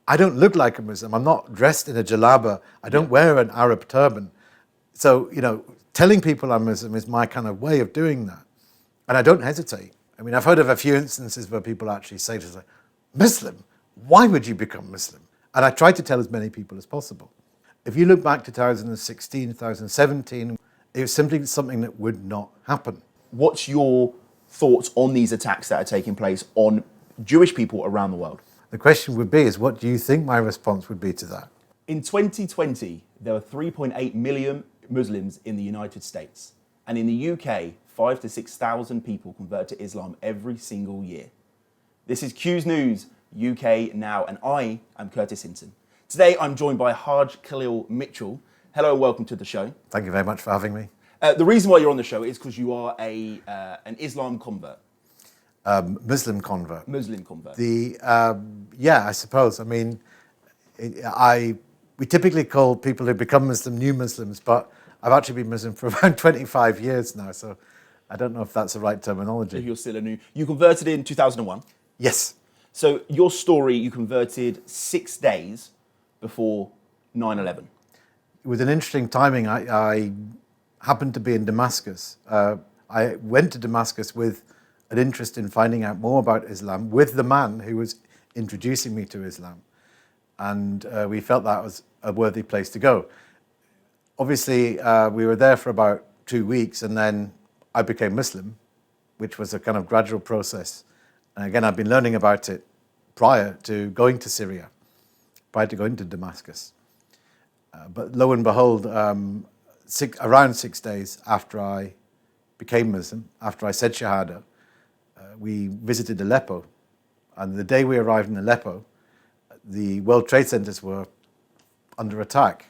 I don't look like a Muslim. I'm not dressed in a jalaba. I don't wear an Arab turban. So, telling people I'm Muslim is my kind of way of doing that. And I don't hesitate. I mean, I've heard of a few instances where people actually say to us, Muslim? Why would you become Muslim? And I try to tell as many people as possible. If you look back to 2016, 2017, it was simply something that would not happen. What's your thoughts on these attacks that are taking place on Jewish people around the world? The question would be is, what do you think my response would be to that? In 2020, there were 3.8 million Muslims in the United States. And in the UK, 5,000 to 6,000 people convert to Islam every single year. This is Q's News, UK Now, and I am Curtis Hinton. Today, I'm joined by Khalil Mitchel. Hello and welcome to the show. Thank you very much for having me. The reason why you're on the show is because you are an Islam convert. Muslim convert. Muslim convert. I suppose. I mean, we typically call people who become Muslim new Muslims, but I've actually been Muslim for around 25 years now, so I don't know if that's the right terminology. So you're still a new. You converted in 2001. Yes. So your story, you converted 6 days before 9/11. It was an interesting timing. I happened to be in Damascus. I went to Damascus with an interest in finding out more about Islam with the man who was introducing me to Islam. And we felt that was a worthy place to go. Obviously, we were there for about 2 weeks, and then I became Muslim, which was a kind of gradual process. And again, I've been learning about it prior to going to Syria, prior to going to Damascus. But lo and behold, around 6 days after I became Muslim, after I said Shahada, we visited Aleppo. And the day we arrived in Aleppo, the World Trade Centers were under attack.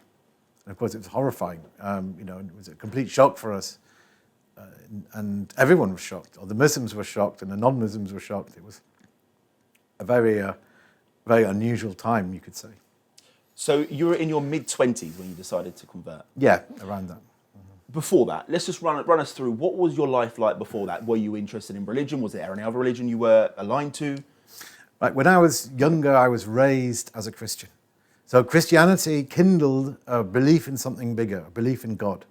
And of course, it was horrifying. It was a complete shock for us. And everyone was shocked. Or the Muslims were shocked and the non-Muslims were shocked. It was a very, very unusual time, you could say. So you were in your mid-20s when you decided to convert? Yeah, around that. Before that, let's just run us through, what was your life like before that? Were you interested in religion? Was there any other religion you were aligned to? Right, when I was younger, I was raised as a Christian. So Christianity kindled a belief in something bigger, a belief in God.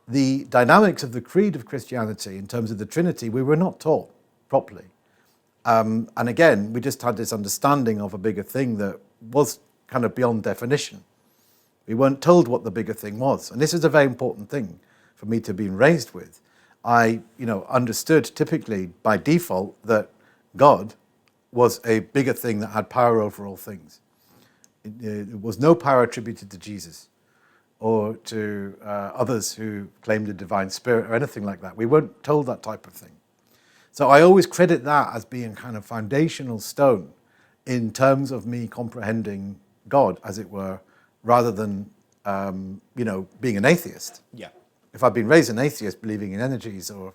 The dynamics of the creed of Christianity in terms of the Trinity, we were not taught properly. And again, we just had this understanding of a bigger thing that was kind of beyond definition. We weren't told what the bigger thing was. And this is a very important thing for me to have been raised with. I, understood typically by default that God was a bigger thing that had power over all things. There was no power attributed to Jesus or to others who claimed a divine spirit or anything like that. We weren't told that type of thing. So I always credit that as being kind of foundational stone in terms of me comprehending God, as it were, rather than, being an atheist. Yeah. If I'd been raised an atheist, believing in energies or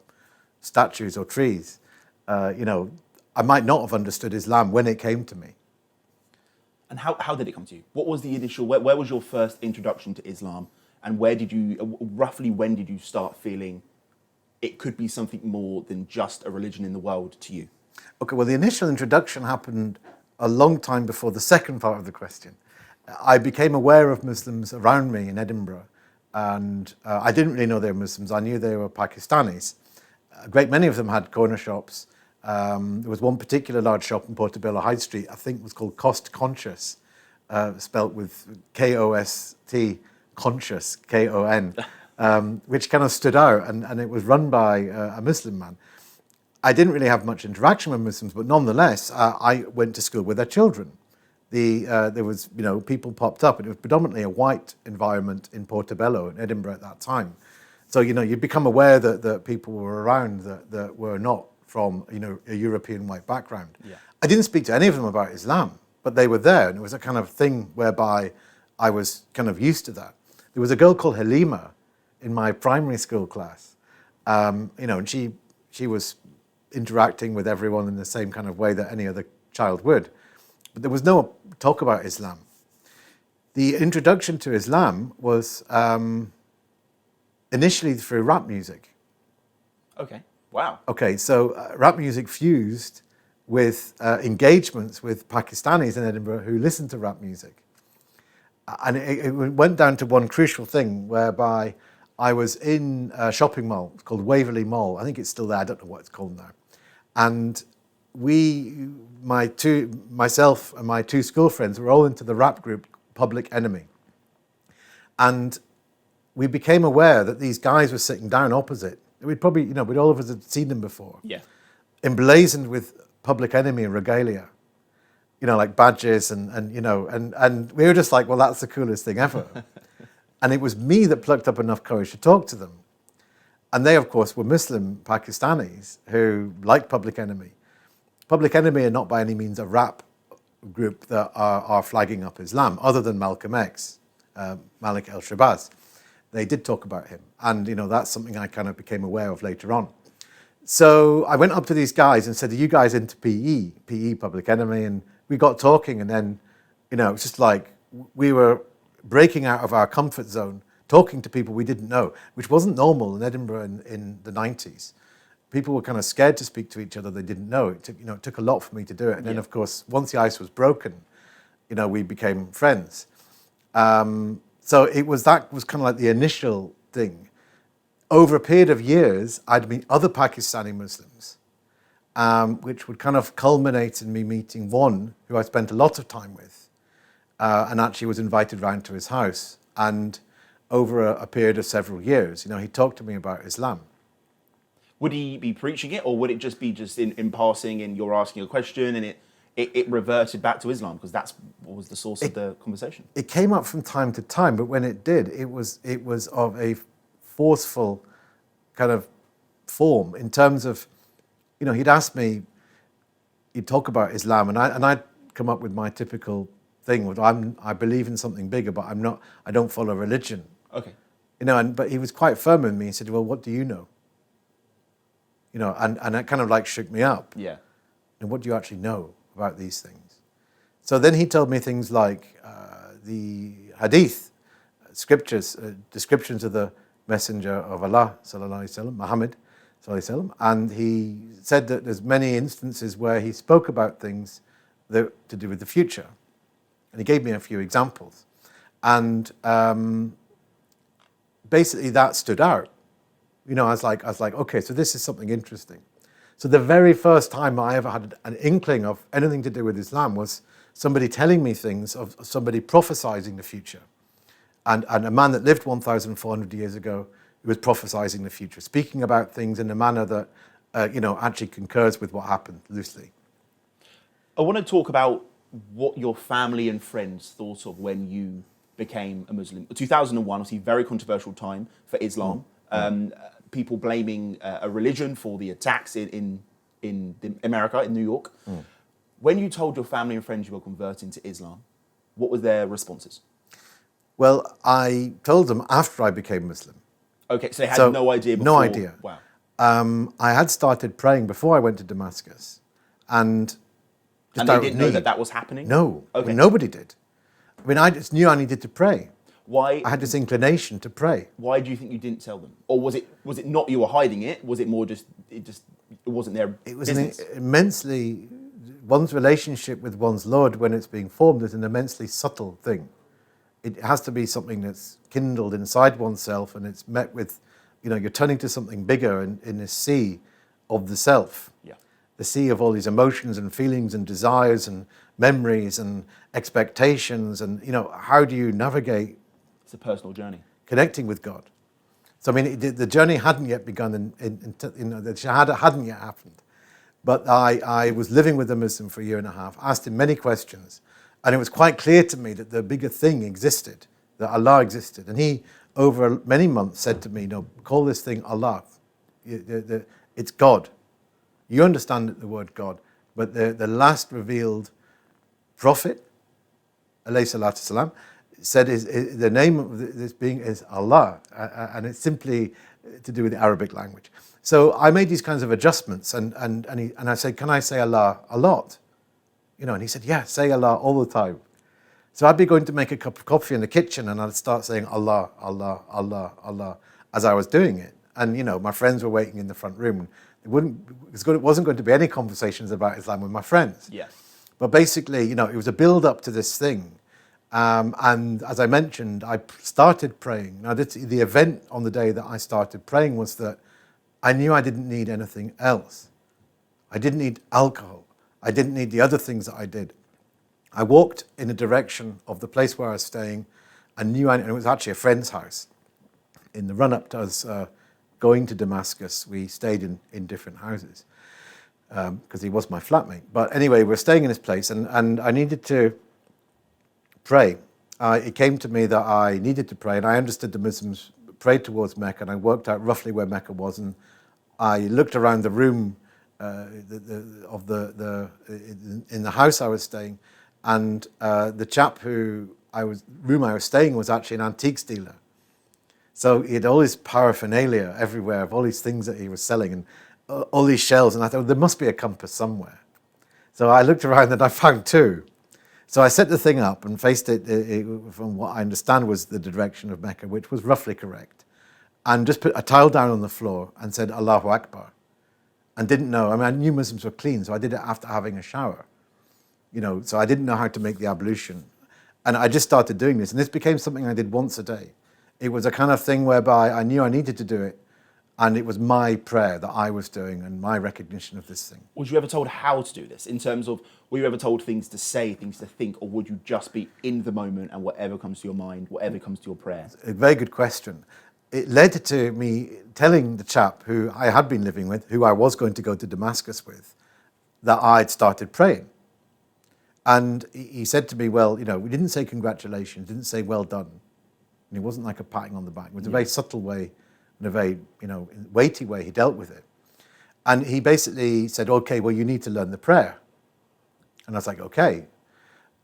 statues or trees, I might not have understood Islam when it came to me. And how did it come to you? What was the initial, where was your first introduction to Islam? And when did you start feeling it could be something more than just a religion in the world to you? Okay, well, the initial introduction happened a long time before the second part of the question. I became aware of Muslims around me in Edinburgh, and I didn't really know they were Muslims. I knew they were Pakistanis. A great many of them had corner shops. There was one particular large shop in Portobello High Street, I think was called Cost Conscious, spelt with K-O-S-T, conscious, K-O-N, which kind of stood out, and it was run by a Muslim man. I didn't really have much interaction with Muslims, but nonetheless, I went to school with their children. There was, people popped up, and it was predominantly a white environment in Portobello in Edinburgh at that time. So, you'd become aware that people were around that were not from, a European white background. Yeah. I didn't speak to any of them about Islam, but they were there, and it was a kind of thing whereby I was kind of used to that. There was a girl called Halima in my primary school class, and she was interacting with everyone in the same kind of way that any other child would. But there was no talk about Islam. The introduction to Islam was initially through rap music. Okay, wow. Okay, so rap music fused with engagements with Pakistanis in Edinburgh who listened to rap music. And it went down to one crucial thing whereby I was in a shopping mall called Waverley Mall. I think it's still there. I don't know what it's called now. And myself and my two school friends were all into the rap group Public Enemy. And we became aware that these guys were sitting down opposite. We'd probably, we'd all of us had seen them before. Yeah. Emblazoned with Public Enemy and regalia. Like badges and we were just like, well, that's the coolest thing ever. And it was me that plucked up enough courage to talk to them. And they, of course, were Muslim Pakistanis who liked Public Enemy. Public Enemy are not by any means a rap group that are flagging up Islam, other than Malcolm X, Malik el-Shabazz. They did talk about him. And, that's something I kind of became aware of later on. So I went up to these guys and said, are you guys into PE, Public Enemy? And we got talking, and then, it's just like we were breaking out of our comfort zone, talking to people we didn't know, which wasn't normal in Edinburgh in the 90s. People were kind of scared to speak to each other they didn't know. It took a lot for me to do it. And then, of course, once the ice was broken, we became friends. So that was kind of like the initial thing. Over a period of years, I'd meet other Pakistani Muslims, which would kind of culminate in me meeting one who I spent a lot of time with, and actually was invited round to his house. And over a period of several years, he talked to me about Islam. Would he be preaching it, or would it just be in passing and you're asking a question and it reverted back to Islam because that's what was the source of the conversation? It came up from time to time, but when it did, it was of a forceful kind of form in terms of, he'd ask me, he'd talk about Islam, and I'd come up with my typical thing with, I believe in something bigger, but I don't follow religion. Okay. But he was quite firm with me. He said, well, what do you know? And that kind of like shook me up. Yeah. And what do you actually know about these things? So then he told me things like the hadith, scriptures, descriptions of the Messenger of Allah, sallallahu alaihi wasallam, Muhammad, sallallahu alaihi wasallam, and he said that there's many instances where he spoke about things that to do with the future, and he gave me a few examples, and basically that stood out. I was like, okay, so this is something interesting. So the very first time I ever had an inkling of anything to do with Islam was somebody telling me things of somebody prophesizing the future. And a man that lived 1,400 years ago who was prophesizing the future, speaking about things in a manner that, actually concurs with what happened, loosely. I want to talk about what your family and friends thought of when you became a Muslim. 2001, obviously, very controversial time for Islam. People blaming a religion for the attacks in America, in New York. When you told your family and friends you were converting to Islam, what were their responses? Well, I told them after I became Muslim. Okay, so they had no idea before? No idea. Wow. I had started praying before I went to Damascus. And they didn't know that was happening? No, okay. Nobody did. I just knew I needed to pray. Why? I had this inclination to pray. Why do you think you didn't tell them? Or was it not you were hiding it? Was it more just it wasn't their business? It was immensely, one's relationship with one's Lord when it's being formed is an immensely subtle thing. It has to be something that's kindled inside oneself, and it's met with, you're turning to something bigger in this sea of the self. Yeah. The sea of all these emotions and feelings and desires and memories and expectations, and how do you navigate? It's a personal journey. Connecting with God. So the journey hadn't yet begun, the Shahada hadn't yet happened. But I was living with a Muslim for a year and a half, asked him many questions, and it was quite clear to me that the bigger thing existed, that Allah existed. And he, over many months, said to me, call this thing Allah. It's God. You understand the word God, but the last revealed prophet, alayhi salatu salam, said the name of this being is Allah, and it's simply to do with the Arabic language. So I made these kinds of adjustments, and I said, can I say Allah a lot? And he said, yeah, say Allah all the time. So I'd be going to make a cup of coffee in the kitchen, and I'd start saying Allah, Allah, Allah, Allah, as I was doing it. And, my friends were waiting in the front room, and It wasn't going to be any conversations about Islam with my friends. Yeah. But basically, it was a build up to this thing. And as I mentioned, I started praying. Now, the event on the day that I started praying was that I knew I didn't need anything else. I didn't need alcohol. I didn't need the other things that I did. I walked in a direction of the place where I was staying and and it was actually a friend's house. In the run-up to us going to Damascus, we stayed in different houses because he was my flatmate. But anyway, we're staying in this place and I needed to pray. It came to me that I needed to pray, and I understood the Muslims prayed towards Mecca, and I worked out roughly where Mecca was, and I looked around the room in the house I was staying, and the chap room I was staying was actually an antiques dealer. So he had all this paraphernalia everywhere of all these things that he was selling, and all these shells, and I thought, there must be a compass somewhere. So I looked around and I found two. So I set the thing up and faced it from what I understand was the direction of Mecca, which was roughly correct, and just put a towel down on the floor and said Allahu Akbar, and didn't know. I mean, I knew Muslims were clean, so I did it after having a shower, so I didn't know how to make the ablution. And I just started doing this, and this became something I did once a day. It was a kind of thing whereby I knew I needed to do it, and it was my prayer that I was doing and my recognition of this thing. Was you ever told how to do this? In terms of, were you ever told things to say, things to think, or would you just be in the moment and whatever comes to your mind, whatever comes to your prayer? A very good question. It led to me telling the chap who I had been living with, who I was going to go to Damascus with, that I'd started praying. And he said to me, well, we didn't say congratulations, didn't say well done. And it wasn't like a patting on the back. It was a very subtle way, in a very, weighty way he dealt with it. And he basically said, okay, well, you need to learn the prayer. And I was like, okay.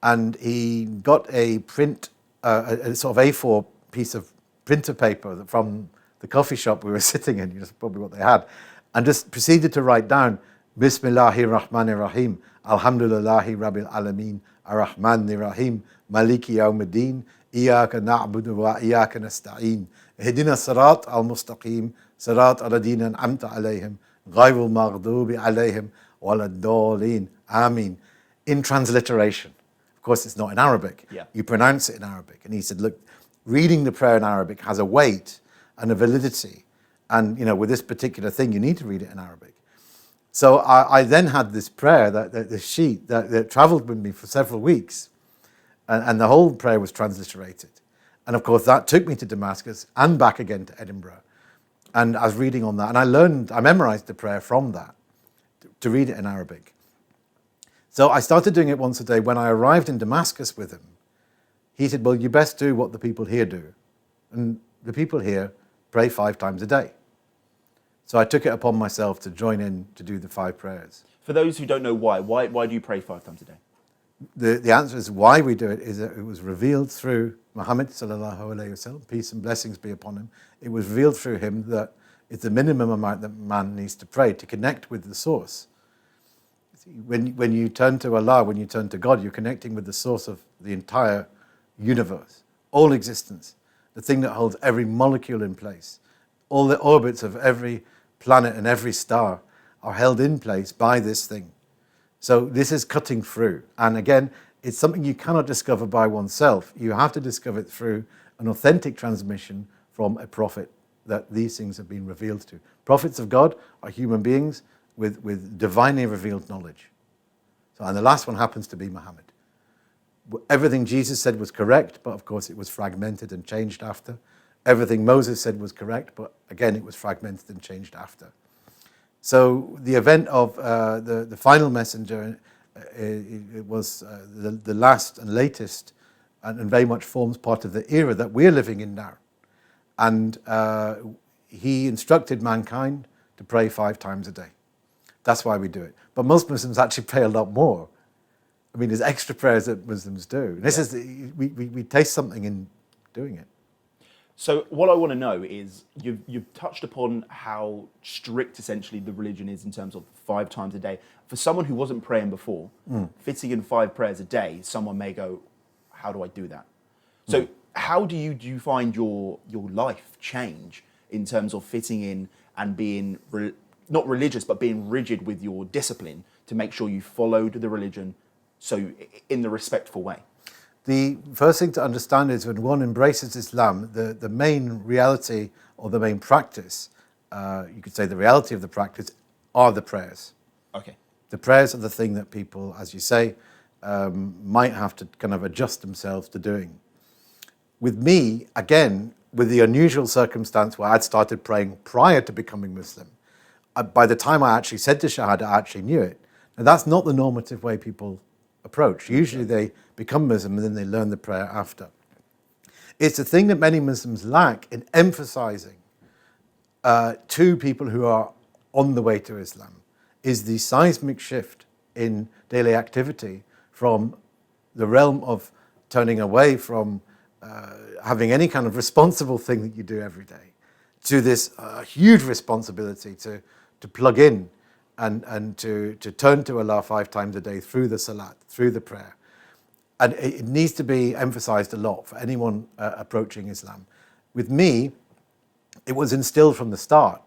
And he got a sort of A4 piece of printer paper from the coffee shop we were sitting in, that's probably what they had, and just proceeded to write down, Bismillahir Rahmanir Rahim, Alhamdulillahi Rabbil Alameen, Ar-Rahmanir Rahim, Maliki Yawmiddin, Iyaka na'budu wa iyaka nasta'een. Ihdina sirat al-mustaqim, sirat al-ladina an'amta alayhim, ghayril maghdubi alayhim, waladdallin. Ameen. In transliteration. Of course, it's not in Arabic. Yeah. You pronounce it in Arabic. And he said, look, reading the prayer in Arabic has a weight and a validity. And, with this particular thing, you need to read it in Arabic. So I then had this prayer, the sheet that traveled with me for several weeks. And the whole prayer was transliterated. And of course, that took me to Damascus and back again to Edinburgh. And I was reading on that. And I memorized the prayer from that to read it in Arabic. So I started doing it once a day. When I arrived in Damascus with him, he said, well, you best do what the people here do. And the people here pray 5 times a day. So I took it upon myself to join in to do the 5 prayers. For those who don't know why do you pray 5 times a day? The answer is why we do it is that it was revealed through Muhammad sallallahu alaihi wasallam, peace and blessings be upon him. It was revealed through him that it's the minimum amount that man needs to pray to connect with the source. When you turn to Allah, when you turn to God, you're connecting with the source of the entire universe, all existence, the thing that holds every molecule in place. All the orbits of every planet and every star are held in place by this thing. So this is cutting through. And again, it's something you cannot discover by oneself. You have to discover it through an authentic transmission from a prophet that these things have been revealed to. Prophets of God are human beings with divinely revealed knowledge. And the last one happens to be Muhammad. Everything Jesus said was correct, but of course it was fragmented and changed after. Everything Moses said was correct, but again it was fragmented and changed after. So the event of the final messenger, it was the last and latest, and very much forms part of the era that we're living in now. And he instructed mankind to pray 5 times a day. That's why we do it. But most Muslims actually pray a lot more. I mean, there's extra prayers that Muslims do. And this is we taste something in doing it. So what I want to know is, you've touched upon how strict essentially the religion is in terms of 5 times a day. For someone who wasn't praying before, fitting in 5 prayers a day, someone may go, how do I do that? So how do you find your life change in terms of fitting in and being not religious, but being rigid with your discipline to make sure you followed the religion so in the respectful way? The first thing to understand is when one embraces Islam, the main reality or the main practice, you could say the reality of the practice, are the prayers. Okay. The prayers are the thing that people, as you say, might have to kind of adjust themselves to doing. With me, again, with the unusual circumstance where I'd started praying prior to becoming Muslim, by the time I actually said to Shahada, I actually knew it. Now, that's not the normative way people approach. Usually they become Muslim and then they learn the prayer after. It's the thing that many Muslims lack in emphasizing to people who are on the way to Islam, is the seismic shift in daily activity from the realm of turning away from having any kind of responsible thing that you do every day to this huge responsibility to plug in and to turn to Allah 5 times a day through the salat, through the prayer. And it needs to be emphasized a lot for anyone approaching Islam. With me, it was instilled from the start.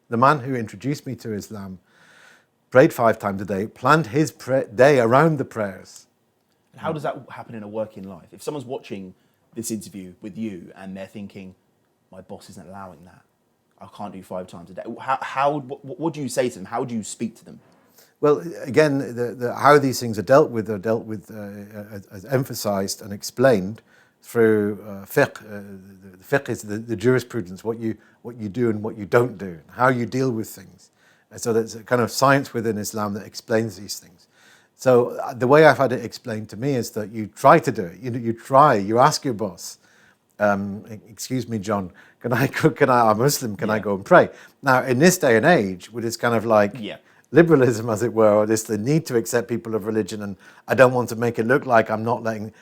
The man who introduced me to Islam prayed 5 times a day, planned his day around the prayers. And how does that happen in a working life? If someone's watching this interview with you and they're thinking, my boss isn't allowing that, I can't do 5 times a day. What do you say to them? How do you speak to them? Well, again, how these things are dealt with as emphasized and explained through fiqh. The fiqh is the jurisprudence, what you do and what you don't do, how you deal with things. And so there's a kind of science within Islam that explains these things. So the way I've had it explained to me is that you try to do it. You ask your boss, excuse me, John, I'm Muslim, can I go and pray? Now, in this day and age, with this kind of like liberalism, as it were, or this the need to accept people of religion, and I don't want to make it look like I'm not letting,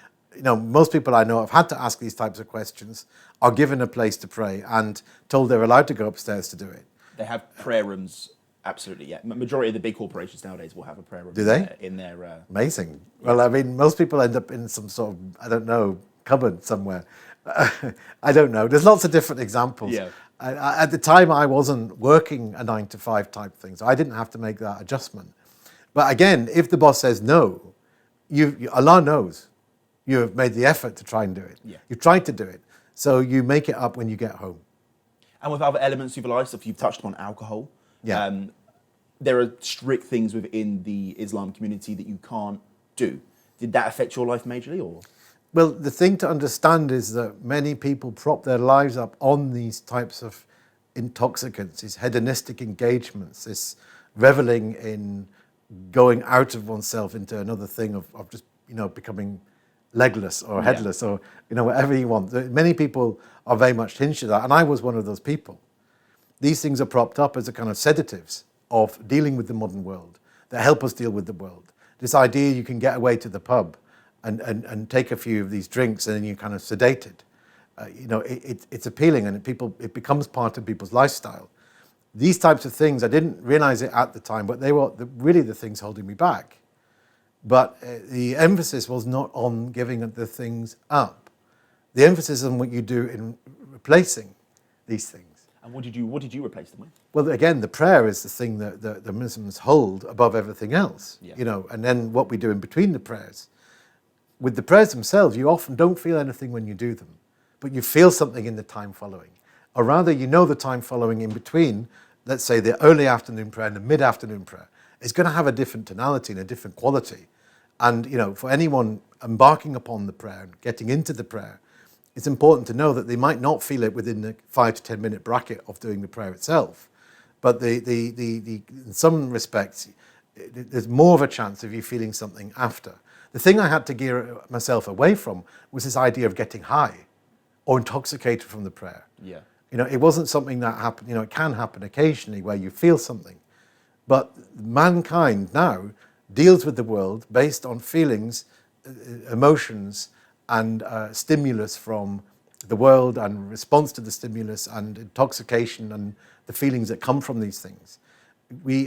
most people I know have had to ask these types of questions, are given a place to pray and told they're allowed to go upstairs to do it. They have prayer rooms. Absolutely, yeah. Majority of the big corporations nowadays will have a prayer room. Do they? In their Amazing. Well, I mean, most people end up in some sort of, I don't know, cupboard somewhere. I don't know. There's lots of different examples. Yeah. At the time, I wasn't working a 9-to-5 type thing, so I didn't have to make that adjustment. But again, if the boss says no, Allah knows you have made the effort to try and do it. Yeah. You've tried to do it, so you make it up when you get home. And with other elements of your life, so if you've touched upon alcohol, there are strict things within the Islam community that you can't do. Did that affect your life majorly, or? Well, the thing to understand is that many people prop their lives up on these types of intoxicants, these hedonistic engagements, this reveling in going out of oneself into another thing of just, becoming legless or headless or, whatever you want. Many people are very much hinged to that, and I was one of those people. These things are propped up as a kind of sedatives of dealing with the modern world that help us deal with the world. This idea you can get away to the pub and take a few of these drinks and then you're kind of sedated. It's appealing and it becomes part of people's lifestyle. These types of things, I didn't realize it at the time, but they were really the things holding me back. But the emphasis was not on giving the things up. The emphasis on what you do in replacing these things. And what did you replace them with? Well, again, the prayer is the thing that the Muslims hold above everything else. And then what we do in between the prayers. With the prayers themselves, you often don't feel anything when you do them, but you feel something in the time following. Or rather, the time following in between, let's say the early afternoon prayer and the mid-afternoon prayer, is going to have a different tonality and a different quality. And, for anyone embarking upon the prayer and getting into the prayer, it's important to know that they might not feel it within the 5 to 10 minute bracket of doing the prayer itself. But in some respects, there's more of a chance of you feeling something after. The thing I had to gear myself away from was this idea of getting high or intoxicated from the prayer. Yeah. It wasn't something that happened, it can happen occasionally where you feel something. But mankind now deals with the world based on feelings, emotions, and stimulus from the world and response to the stimulus and intoxication and the feelings that come from these things. We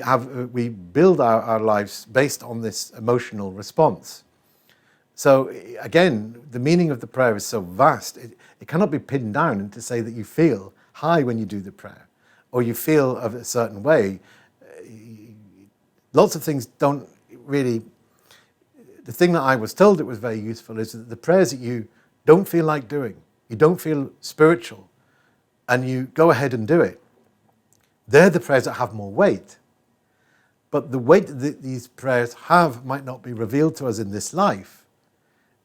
build our lives based on this emotional response. So again, the meaning of the prayer is so vast, it cannot be pinned down and to say that you feel high when you do the prayer, or you feel of a certain way, lots of things don't really... The thing that I was told that was very useful is that the prayers that you don't feel like doing, you don't feel spiritual, and you go ahead and do it, they're the prayers that have more weight. But the weight that these prayers have might not be revealed to us in this life.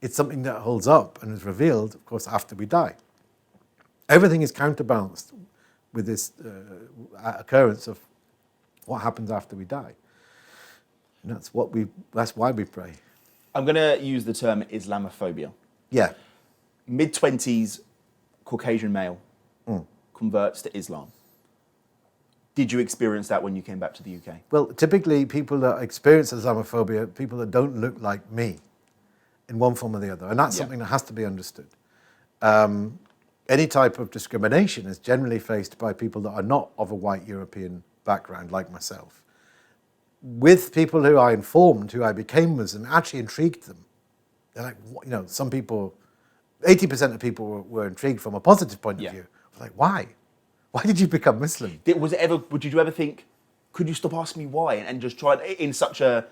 It's something that holds up and is revealed, of course, after we die. Everything is counterbalanced with this occurrence of what happens after we die. And that's why we pray. I'm going to use the term Islamophobia. Yeah. Mid-20s Caucasian male converts to Islam. Did you experience that when you came back to the UK? Well, typically people that experience Islamophobia, people that don't look like me in one form or the other. And that's something that has to be understood. Any type of discrimination is generally faced by people that are not of a white European background like myself. With people who I informed, who I became Muslim, it actually intrigued them. They're like, you know, some people, 80% of people were intrigued from a positive point of view. I was like, why? Why did you become Muslim? Did you ever think, could you stop asking me why and just try it in such a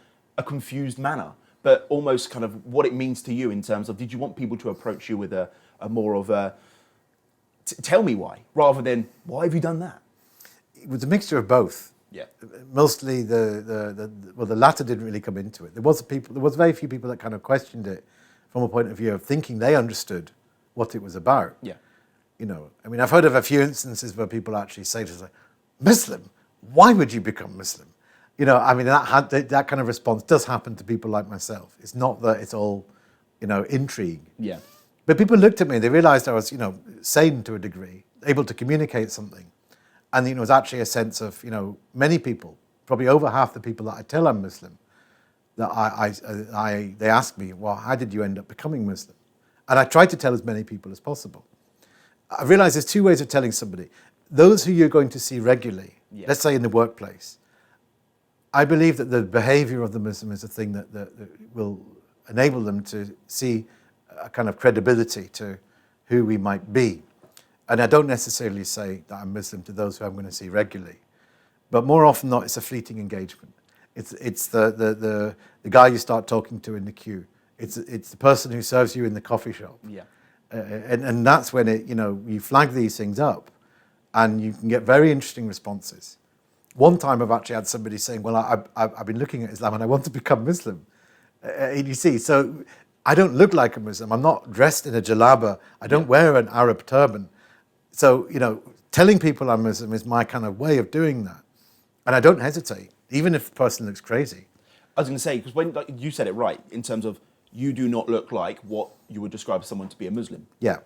confused manner, but almost kind of what it means to you in terms of, did you want people to approach you with a more of a, tell me why, rather than, why have you done that? It was a mixture of both. Yeah. Mostly the latter didn't really come into it. There was very few people that kind of questioned it from a point of view of thinking they understood what it was about. Yeah. You know, I mean, I've heard of a few instances where people actually say to us, like, Muslim? Why would you become Muslim? You know, I mean, that kind of response does happen to people like myself. It's not that it's all, you know, intrigue. Yeah. But people looked at me, they realized I was, you know, sane to a degree, able to communicate something. And, you know, it was actually a sense of, you know, many people, probably over half the people that I tell I'm Muslim, that they ask me, well, how did you end up becoming Muslim? And I try to tell as many people as possible. I realize there's two ways of telling somebody. Those who you're going to see regularly, let's say in the workplace, I believe that the behavior of the Muslim is a thing that will enable them to see a kind of credibility to who we might be. And I don't necessarily say that I'm Muslim to those who I'm going to see regularly. But more often than not, it's a fleeting engagement. It's the guy you start talking to in the queue. It's the person who serves you in the coffee shop. Yeah. And that's when you flag these things up and you can get very interesting responses. One time I've actually had somebody saying, well, I've been looking at Islam and I want to become Muslim. And you see, so I don't look like a Muslim. I'm not dressed in a jalaba. I don't wear an Arab turban. So, you know, telling people I'm Muslim is my kind of way of doing that. And I don't hesitate, even if the person looks crazy. I was going to say, because when you said it right, in terms of you do not look like what you would describe someone to be a Muslim. Yeah.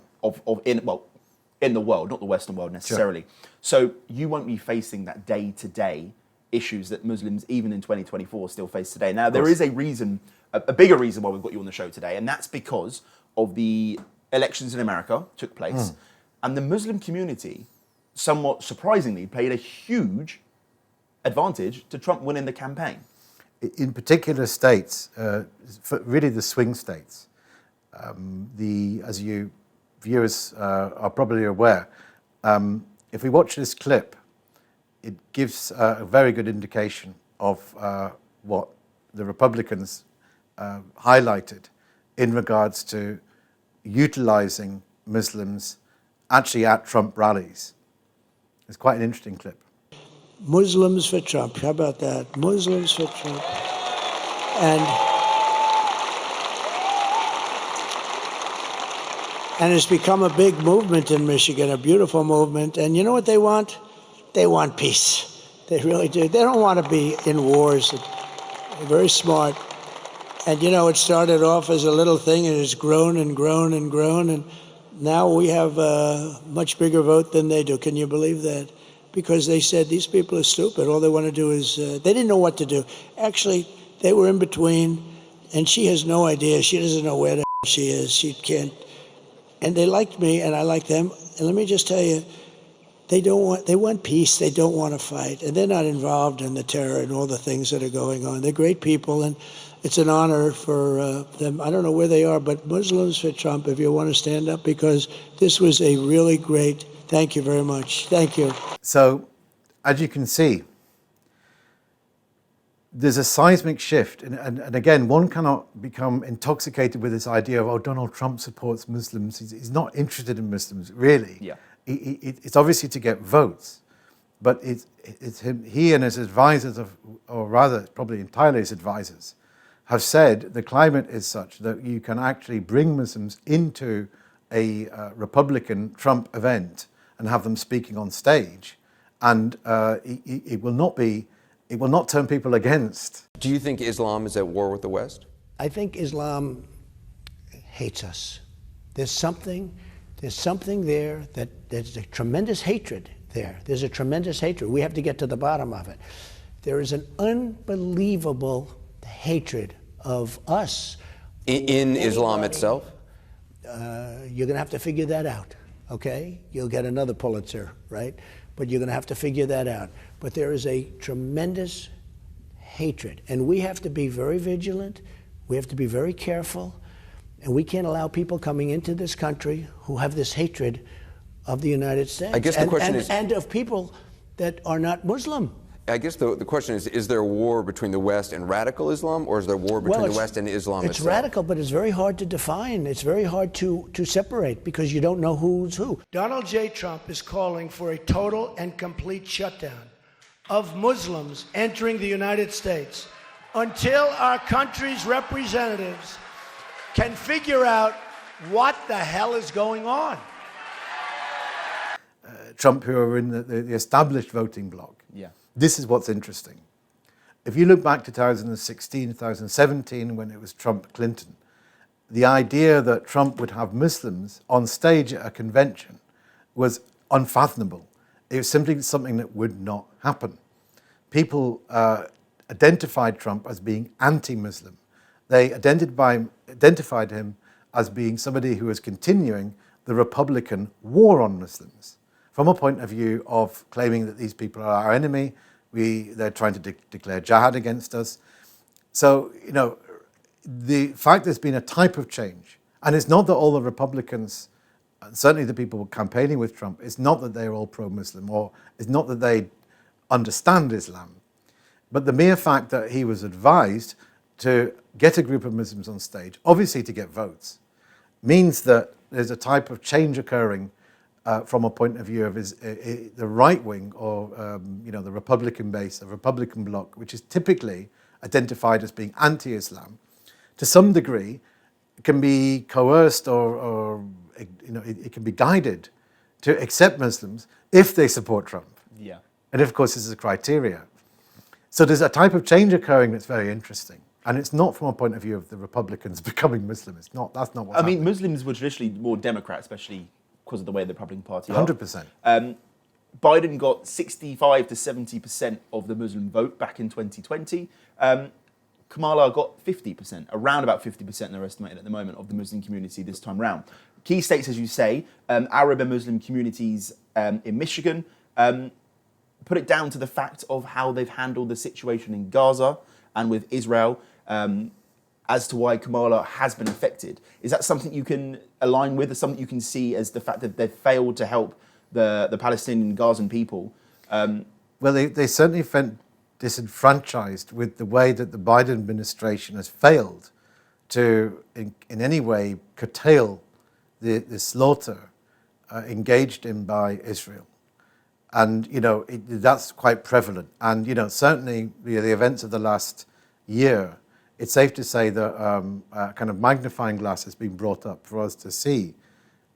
In the world, not the Western world necessarily. Sure. So you won't be facing that day-to-day issues that Muslims, even in 2024, still face today. Now, there is a reason, a bigger reason why we've got you on the show today, and that's because of the elections in America took place, and the Muslim community, somewhat surprisingly, played a huge advantage to Trump winning the campaign. In particular states, really the swing states, as you viewers are probably aware, if we watch this clip, it gives a very good indication of what the Republicans highlighted in regards to utilizing Muslims actually at Trump rallies. It's quite an interesting clip. Muslims for Trump. How about that? Muslims for Trump. And it's become a big movement in Michigan, a beautiful movement. And you know what they want? They want peace. They really do. They don't want to be in wars. They're very smart. And you know, it started off as a little thing and it's grown and grown and grown. And now we have a much bigger vote than they do. Can you believe that? Because they said these people are stupid. All they want to do is, they didn't know what to do. Actually, they were in between, and she has no idea. She doesn't know where the she is. She can't. And they liked me, and I like them. And let me just tell you, they want peace. They don't want to fight. And they're not involved in the terror and all the things that are going on. They're great people, and it's an honor for them. I don't know where they are, but Muslims for Trump, if you want to stand up, because this was a really great. Thank you very much. Thank you. So as you can see, there's a seismic shift. And again, one cannot become intoxicated with this idea of, oh, Donald Trump supports Muslims. He's not interested in Muslims, really. Yeah. It's obviously to get votes. But it's him, he and his advisors, or rather probably entirely his advisors, have said the climate is such that you can actually bring Muslims into a Republican Trump event and have them speaking on stage, and it will not turn people against. Do you think Islam is at war with the West? I think Islam hates us. There's something there that there's a tremendous hatred there. There's a tremendous hatred. We have to get to the bottom of it. There is an unbelievable hatred of us. In Islam itself? You're going to have to figure that out, okay? You'll get another Pulitzer, right? But you're going to have to figure that out. But there is a tremendous hatred, and we have to be very vigilant. We have to be very careful, and we can't allow people coming into this country who have this hatred of the United States. I guess the question is... And of people that are not Muslim. I guess the question is there a war between the West and radical Islam, or is there a war between the West and Islam itself? It's radical, but it's very hard to define. It's very hard to separate because you don't know who's who. Donald J. Trump is calling for a total and complete shutdown of Muslims entering the United States until our country's representatives can figure out what the hell is going on. Trump, who are in the established voting bloc. Yeah. This is what's interesting. If you look back to 2016, 2017, when it was Trump-Clinton, the idea that Trump would have Muslims on stage at a convention was unfathomable. It was simply something that would not happen. People identified Trump as being anti-Muslim. They identified him as being somebody who was continuing the Republican war on Muslims, from a point of view of claiming that these people are our enemy, they're trying to declare jihad against us. So, you know, the fact there's been a type of change, and it's not that all the Republicans, and certainly the people campaigning with Trump, it's not that they're all pro-Muslim, or it's not that they understand Islam, but the mere fact that he was advised to get a group of Muslims on stage, obviously to get votes, means that there's a type of change occurring from a point of view of the right wing, or the Republican base, the Republican bloc, which is typically identified as being anti-Islam, to some degree can be coerced or it can be guided to accept Muslims if they support Trump. Yeah. And of course, this is a criteria. So there's a type of change occurring that's very interesting. And it's not from a point of view of the Republicans becoming Muslim. That's not what's happening. I mean, Muslims were traditionally more Democrat, especially because of the way the Republican Party are. 100%. Biden got 65 to 70% of the Muslim vote back in 2020. Kamala got 50%, around about 50% they're estimated at the moment, of the Muslim community this time round. Key states, as you say, Arab and Muslim communities in Michigan, put it down to the fact of how they've handled the situation in Gaza and with Israel, as to why Kamala has been affected. Is that something you can align with, or something you can see as the fact that they've failed to help the Palestinian Gazan people? Well, they certainly felt disenfranchised with the way that the Biden administration has failed to, in any way, curtail the slaughter engaged in by Israel. And, that's quite prevalent. And, certainly the events of the last year, it's safe to say that a kind of magnifying glass has been brought up for us to see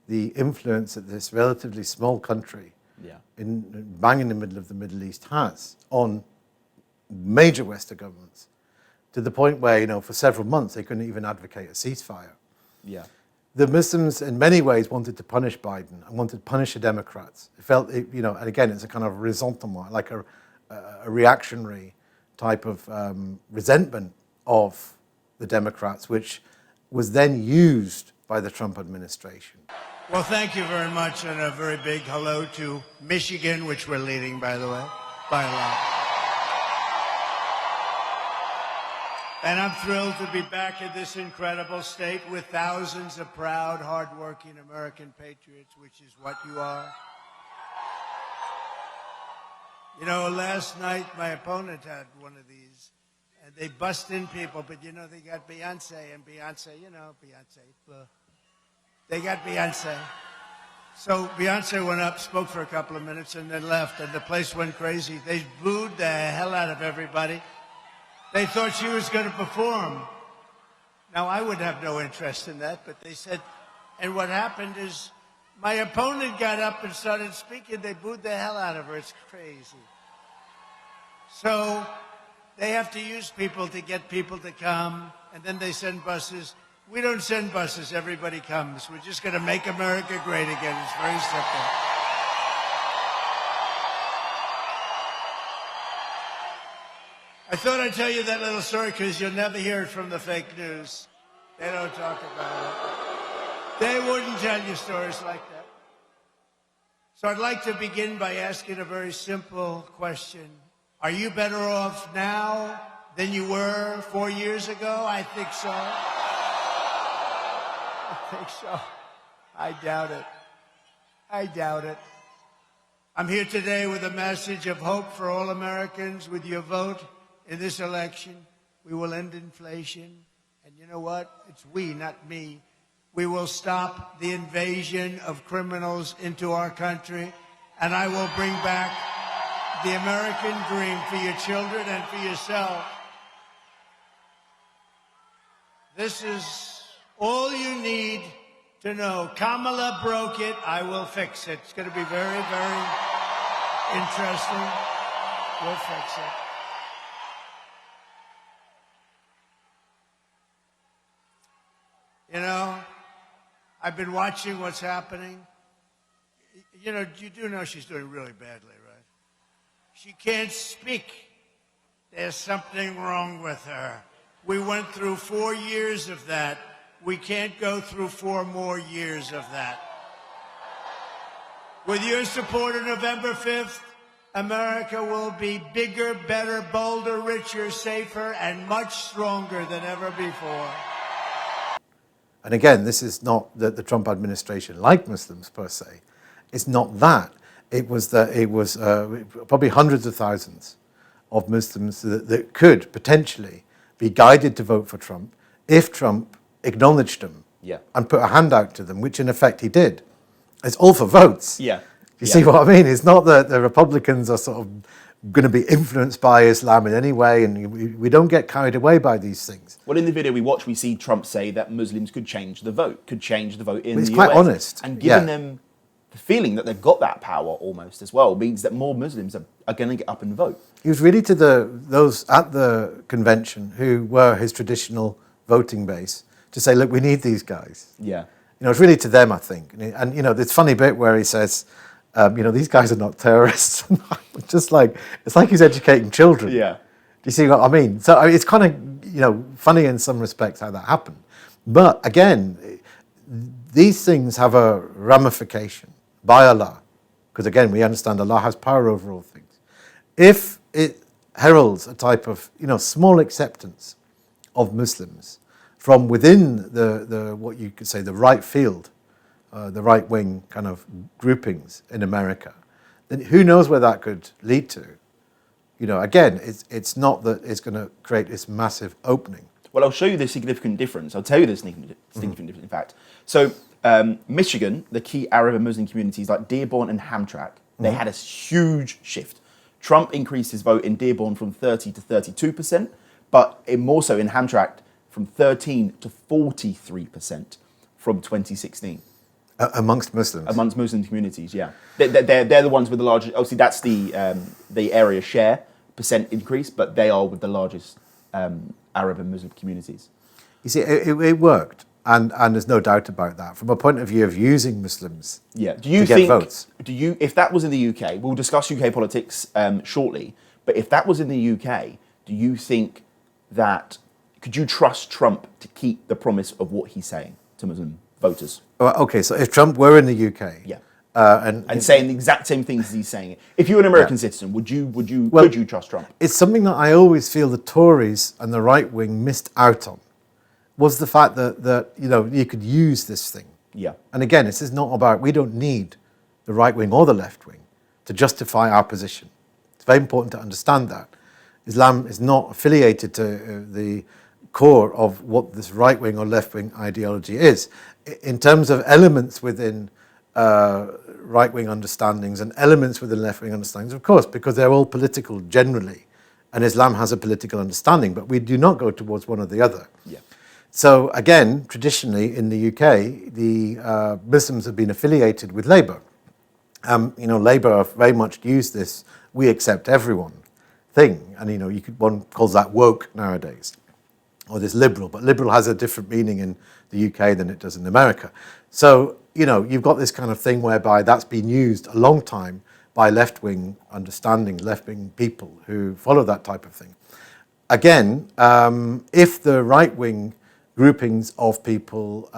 the influence that this relatively small country, bang in the middle of the Middle East, has on major Western governments, to the point where, for several months they couldn't even advocate a ceasefire. Yeah. The Muslims, in many ways, wanted to punish Biden and wanted to punish the Democrats. It felt, and again, it's a kind of ressentiment, like a reactionary type of resentment of the Democrats, which was then used by the Trump administration. Well, thank you very much, and a very big hello to Michigan, which we're leading, by the way, by a lot. And I'm thrilled to be back in this incredible state with thousands of proud, hardworking American patriots, which is what you are. You know, last night my opponent had one of these, and they bust in people, but you know, they got Beyonce, and Beyonce, you know, Beyonce. They got Beyonce. So Beyonce went up, spoke for a couple of minutes, and then left, and the place went crazy. They booed the hell out of everybody. They thought she was going to perform. Now, I would have no interest in that, but they said, and what happened is my opponent got up and started speaking. They booed the hell out of her. It's crazy. So they have to use people to get people to come, and then they send buses. We don't send buses. Everybody comes. We're just going to make America great again. It's very simple. I thought I'd tell you that little story because you'll never hear it from the fake news. They don't talk about it. They wouldn't tell you stories like that. So I'd like to begin by asking a very simple question. Are you better off now than you were 4 years ago? I think so. I think so. I doubt it. I doubt it. I'm here today with a message of hope for all Americans. With your vote in this election, we will end inflation. And you know what? It's we, not me. We will stop the invasion of criminals into our country. And I will bring back the American dream for your children and for yourself. This is all you need to know. Kamala broke it. I will fix it. It's going to be very, very interesting. We'll fix it. You know, I've been watching what's happening. You know, you do know she's doing really badly, right? She can't speak. There's something wrong with her. We went through 4 years of that. We can't go through 4 more years of that. With your support on November 5th, America will be bigger, better, bolder, richer, safer, and much stronger than ever before. And again, this is not that the Trump administration liked Muslims per se. It's not that. It was that it was probably hundreds of thousands of Muslims that could potentially be guided to vote for Trump if Trump acknowledged them and put a hand out to them, which in effect he did. It's all for votes. Yeah. You see what I mean? It's not that the Republicans are sort of going to be influenced by Islam in any way, and we don't get carried away by these things. Well, in the video we watch, we see Trump say that Muslims could change the vote in the US. It's quite honest. And giving them the feeling that they've got that power almost as well means that more Muslims are going to get up and vote. He was really to those at the convention who were his traditional voting base to say, look, we need these guys. Yeah. You know, it's really to them, I think. And you know, this funny bit where he says, you know, these guys are not terrorists. Just like, it's like he's educating children. Yeah. Do you see what I mean? So it's kind of, you know, funny in some respects how that happened. But again, these things have a ramification by Allah. Because again, we understand Allah has power over all things. If it heralds a type of, you know, small acceptance of Muslims from within the what you could say the right field, the right-wing kind of groupings in America, then who knows where that could lead to? You know, again, it's not that it's going to create this massive opening. Well, I'll show you the significant difference. I'll tell you the significant difference, in fact. So, Michigan, the key Arab and Muslim communities like Dearborn and Hamtramck, they had a huge shift. Trump increased his vote in Dearborn from 30 to 32%, but more so in Hamtramck from 13 to 43% from 2016. Amongst Muslims? Amongst Muslim communities, yeah. They're the ones with the largest, obviously that's the area share percent increase, but they are with the largest Arab and Muslim communities. You see, it worked, and there's no doubt about that. From a point of view of using Muslims to get votes. If that was in the UK, we'll discuss UK politics shortly, but if that was in the UK, do you think that, could you trust Trump to keep the promise of what he's saying to Muslim voters? Okay, so if Trump were in the UK, and saying the exact same things as he's saying, if you were an American citizen, could you trust Trump? It's something that I always feel the Tories and the right wing missed out on, was the fact that you know, you could use this thing. Yeah. And again, this is not about, we don't need the right wing or the left wing to justify our position. It's very important to understand that. Islam is not affiliated to the core of what this right-wing or left-wing ideology is. In terms of elements within right-wing understandings and elements within left-wing understandings, of course, because they're all political generally, and Islam has a political understanding, but we do not go towards one or the other. Yeah. So again, traditionally in the UK, the Muslims have been affiliated with Labour. Labour have very much used this "we accept everyone" thing, and one calls that woke nowadays, or this liberal. But liberal has a different meaning in the UK than it does in America. So you've got this kind of thing whereby that's been used a long time by left-wing understanding, left-wing people who follow that type of thing. Again, if the right-wing groupings of people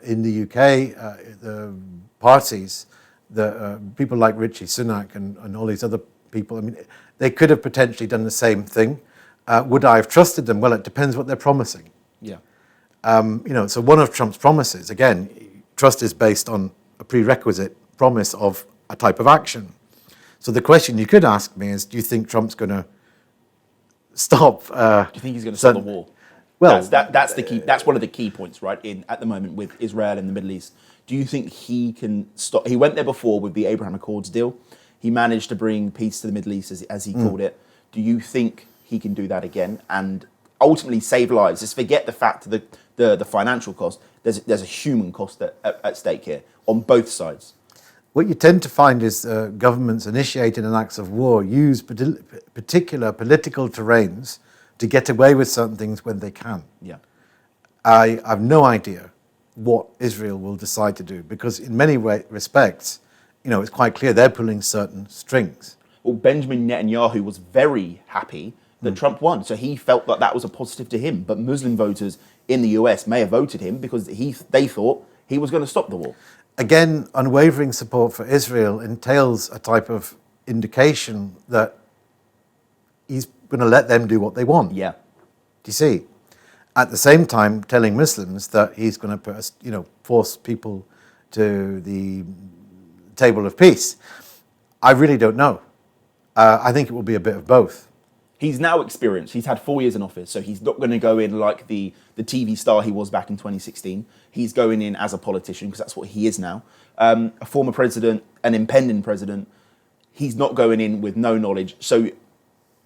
in the UK, the parties, the people like Rishi Sunak and all these other people, I mean, they could have potentially done the same thing. Would I have trusted them? Well, it depends what they're promising. Yeah. So one of Trump's promises, again, trust is based on a prerequisite promise of a type of action. So the question you could ask me is, do you think Trump's going to stop? Do you think he's going to stop the war? Well, that's the key. That's one of the key points, right? At the moment with Israel and the Middle East, do you think he can stop? He went there before with the Abraham Accords deal. He managed to bring peace to the Middle East, as he called it. Do you think he can do that again and ultimately save lives? Just forget the fact that the financial cost. There's a human cost at stake here on both sides. What you tend to find is governments initiating an acts of war use particular political terrains to get away with certain things when they can. Yeah. I have no idea what Israel will decide to do, because in many respects, it's quite clear they're pulling certain strings. Well, Benjamin Netanyahu was very happy that Trump won, so he felt that that was a positive to him. But Muslim voters in the US may have voted him because they thought he was going to stop the war. Again, unwavering support for Israel entails a type of indication that he's going to let them do what they want. Yeah. Do you see? At the same time, telling Muslims that he's going to force people to the table of peace. I really don't know. I think it will be a bit of both. He's now experienced. He's had 4 years in office, so he's not going to go in like the TV star he was back in 2016. He's going in as a politician, because that's what he is now. A former president, an impending president. He's not going in with no knowledge. So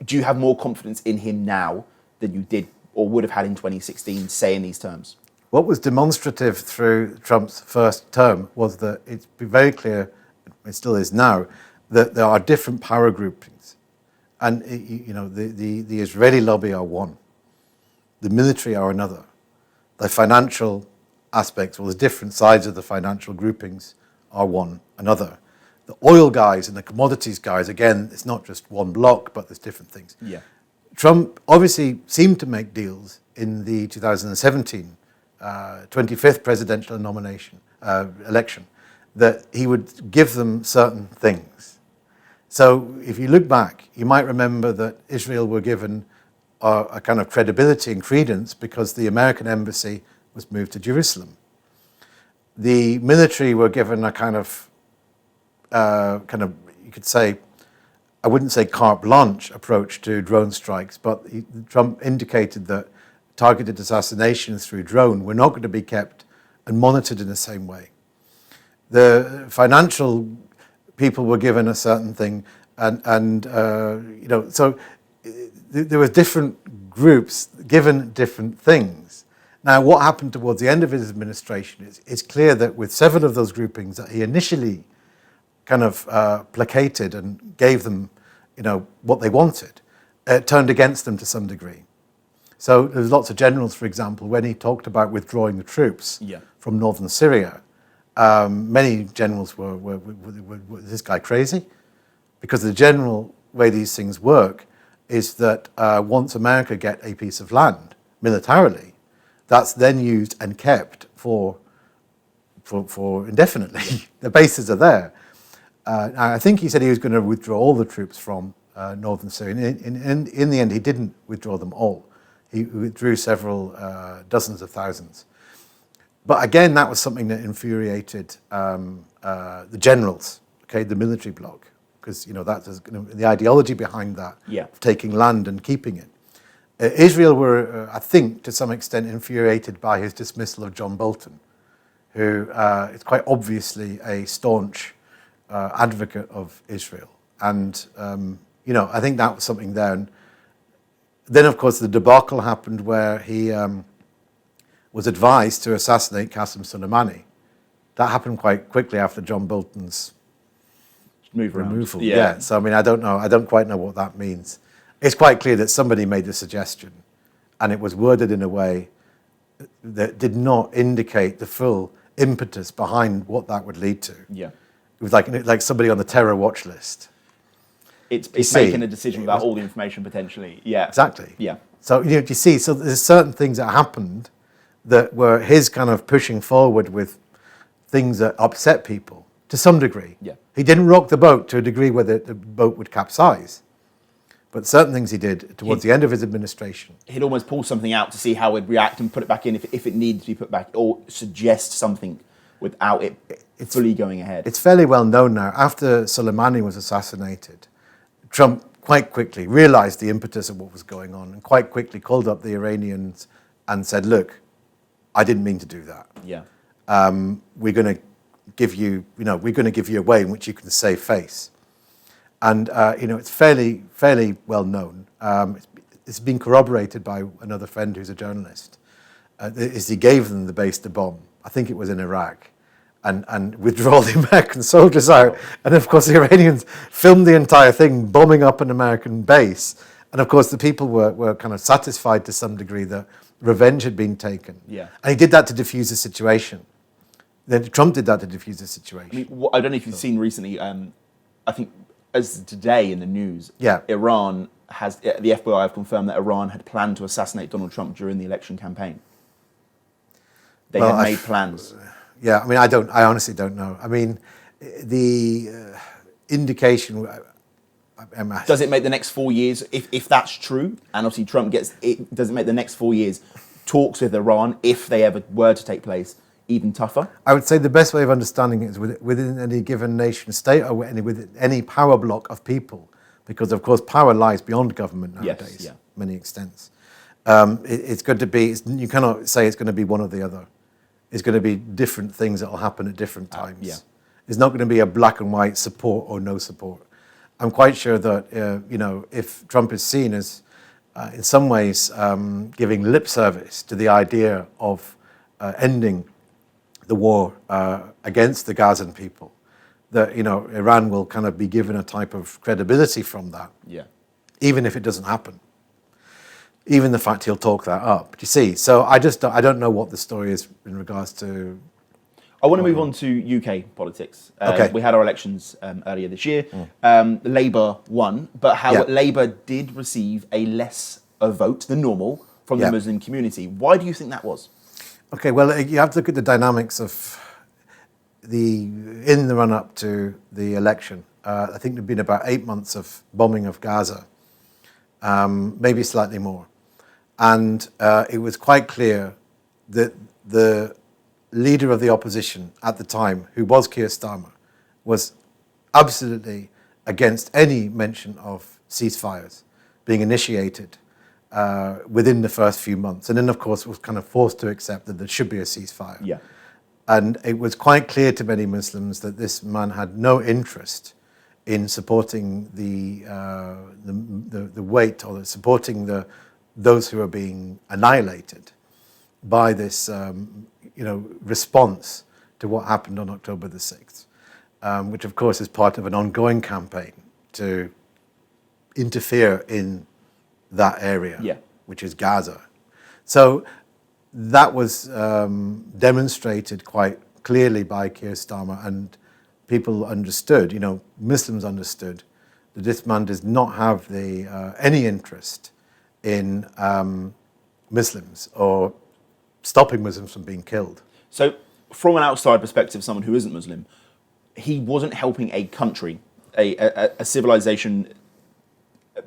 do you have more confidence in him now than you did or would have had in 2016, saying these terms? What was demonstrative through Trump's first term was that it's very clear, it still is now, that there are different power groupings. And the Israeli lobby are one. The military are another. The financial aspects, well, the different sides of the financial groupings are one another. The oil guys and the commodities guys, again, it's not just one block, but there's different things. Yeah. Trump obviously seemed to make deals in the 2017 25th presidential election, that he would give them certain things. So if you look back, you might remember that Israel were given a kind of credibility and credence because the American embassy was moved to Jerusalem. The military were given a kind of, you could say, I wouldn't say carte blanche approach to drone strikes, but Trump indicated that targeted assassinations through drone were not going to be kept and monitored in the same way. The financial people were given a certain thing, so there were different groups given different things. Now, what happened towards the end of his administration it's clear that with several of those groupings that he initially kind of placated and gave them, what they wanted, turned against them to some degree. So there's lots of generals, for example, when he talked about withdrawing the troops from northern Syria, many generals were is this guy crazy? Because the general way these things work is that once America get a piece of land militarily, that's then used and kept for indefinitely. The bases are there. I think he said he was going to withdraw all the troops from northern Syria. In the end, he didn't withdraw them all. He withdrew several dozens of thousands. But again, that was something that infuriated the generals, the military bloc, because that's the ideology behind that, Yeah. of taking land and keeping it. Israel were, I think, to some extent infuriated by his dismissal of John Bolton, who is quite obviously a staunch advocate of Israel. And, I think that was something there. And then, of course, the debacle happened where he was advised to assassinate Qasem Soleimani. That happened quite quickly after John Bolton's removal. Yeah. So, I don't know. I don't quite know what that means. It's quite clear that somebody made the suggestion, and it was worded in a way that did not indicate the full impetus behind what that would lead to. Yeah. It was like somebody on the terror watch list. It's making a decision without all the information potentially. Yeah. Exactly. Yeah. So, do you see? So there's certain things that happened that were his kind of pushing forward with things that upset people to some degree. Yeah. He didn't rock the boat to a degree where the boat would capsize. But certain things he did towards the end of his administration. He'd almost pull something out to see how it'd react and put it back in if it needed to be put back, or suggest something without it fully going ahead. It's fairly well known now. After Soleimani was assassinated, Trump quite quickly realized the impetus of what was going on and quite quickly called up the Iranians and said, look, I didn't mean to do that. Yeah. We're going to give you, a way in which you can save face. And, it's fairly well known. It's been corroborated by another friend who's a journalist. Is he gave them the base to bomb. I think it was in Iraq. And withdraw the American soldiers out. And, of course, the Iranians filmed the entire thing, bombing up an American base. And, of course, the people were kind of satisfied to some degree that revenge had been taken. Yeah. And he did that to diffuse the situation. Then Trump did that to diffuse the situation. I don't know if you've seen recently, I think, as today in the news, Yeah. Iran has, the FBI have confirmed that Iran had planned to assassinate Donald Trump during the election campaign. They had made plans. Yeah, I honestly don't know. The indication. Does it make the next 4 years, if that's true, and obviously Trump gets it, does it make the next 4 years talks with Iran, if they ever were to take place, even tougher? I would say the best way of understanding it is within any given nation state or within any power block of people, because of course power lies beyond government nowadays, Yes, yeah. many extents. It's going to be, you cannot say it's going to be one or the other. It's going to be different things that will happen at different times. Yeah. It's not going to be a black and white support or no support. I'm quite sure that, if Trump is seen as, in some ways, giving lip service to the idea of ending the war against the Gazan people, that, Iran will kind of be given a type of credibility from that, Yeah. even if it doesn't happen. Even the fact he'll talk that up. Do you see? So I don't know what the story is in regards to. I want to move on to UK politics. Okay. We had our elections earlier this year. Labour won, but Labour did receive a vote than normal from the Muslim community. Why do you think that was? Okay, well, you have to look at the dynamics of in the run-up to the election. I think there'd been about 8 months of bombing of Gaza, maybe slightly more. And it was quite clear that the leader of the opposition at the time, who was Keir Starmer, was absolutely against any mention of ceasefires being initiated within the first few months. And then, of course, was kind of forced to accept that there should be a ceasefire. Yeah. And it was quite clear to many Muslims that this man had no interest in supporting the weight or supporting those who are being annihilated by this response to what happened on October the 6th, which of course is part of an ongoing campaign to interfere in that area, which is Gaza. So that was demonstrated quite clearly by Keir Starmer, and people understood, Muslims understood, that this man does not have any interest in Muslims or stopping Muslims from being killed. So from an outside perspective, someone who isn't Muslim, he wasn't helping a country, a civilization,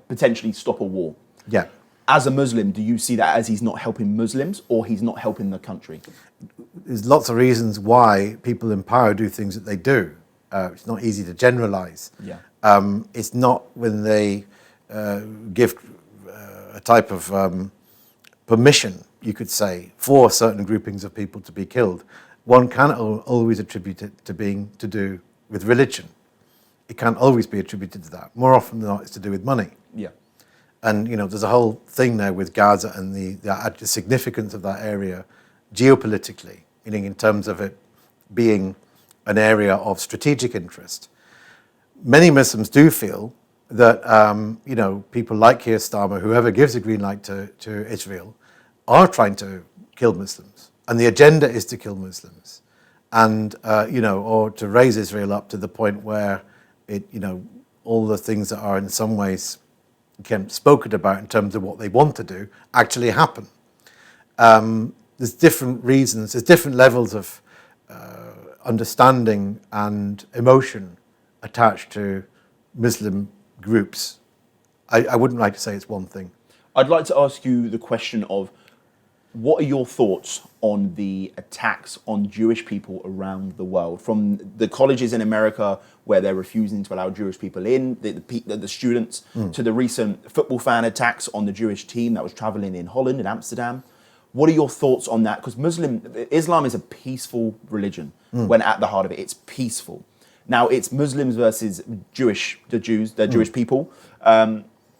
potentially stop a war. Yeah. As a Muslim, do you see that as he's not helping Muslims or he's not helping the country? There's lots of reasons why people in power do things that they do. It's not easy to generalize. Yeah. It's not when they give a type of permission, you could say, for certain groupings of people to be killed. One can't always attribute it to being to do with religion. It can't always be attributed to that. More often than not, it's to do with money. Yeah. And there's a whole thing there with Gaza and the significance of that area geopolitically, meaning in terms of it being an area of strategic interest. Many Muslims do feel that people like Keir Starmer, whoever gives a green light to Israel, are trying to kill Muslims, and the agenda is to kill Muslims, and or to raise Israel up to the point where it, all the things that are in some ways spoken about in terms of what they want to do actually happen. There's different reasons, there's different levels of understanding and emotion attached to Muslim groups. I wouldn't like to say it's one thing. I'd like to ask you the question of, what are your thoughts on the attacks on Jewish people around the world? From the colleges in America where they're refusing to allow Jewish people in, the students, to the recent football fan attacks on the Jewish team that was traveling in Holland and Amsterdam. What are your thoughts on that? Because Islam is a peaceful religion. When at the heart of it, it's peaceful. Now it's Muslims versus Jewish people.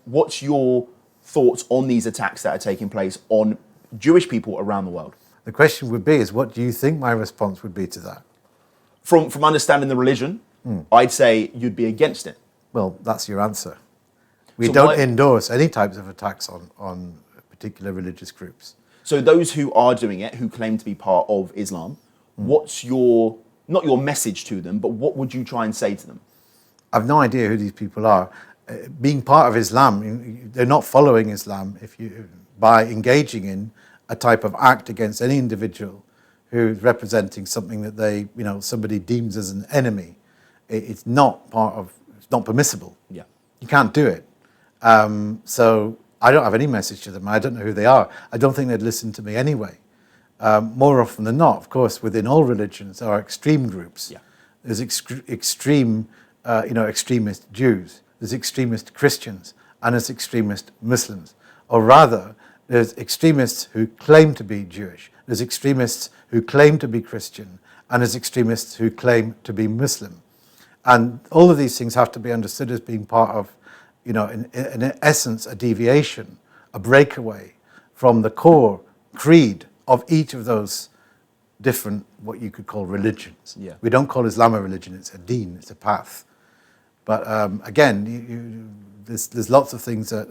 What's your thoughts on these attacks that are taking place on Jewish people around the world? The question would be is, what do you think my response would be to that? From understanding the religion, I'd say you'd be against it. Well, that's your answer. We So don't endorse any types of attacks on particular religious groups. So those who are doing it, who claim to be part of Islam, what's not your message to them, but what would you try and say to them? I've no idea who these people are. Being part of Islam, they're not following Islam by engaging in a type of act against any individual who's representing something that somebody deems as an enemy. It's not permissible. Yeah. You can't do it. So I don't have any message to them. I don't know who they are. I don't think they'd listen to me anyway. More often than not, of course, within all religions there are extreme groups. Yeah. There's extremist Jews. There's extremist Christians, and there's extremist Muslims. Or rather, there's extremists who claim to be Jewish. There's extremists who claim to be Christian, and there's extremists who claim to be Muslim. And all of these things have to be understood as being part of, in essence, a deviation, a breakaway from the core creed of each of those different, what you could call religions. Yeah. We don't call Islam a religion, it's a deen, it's a path. But again, there's lots of things that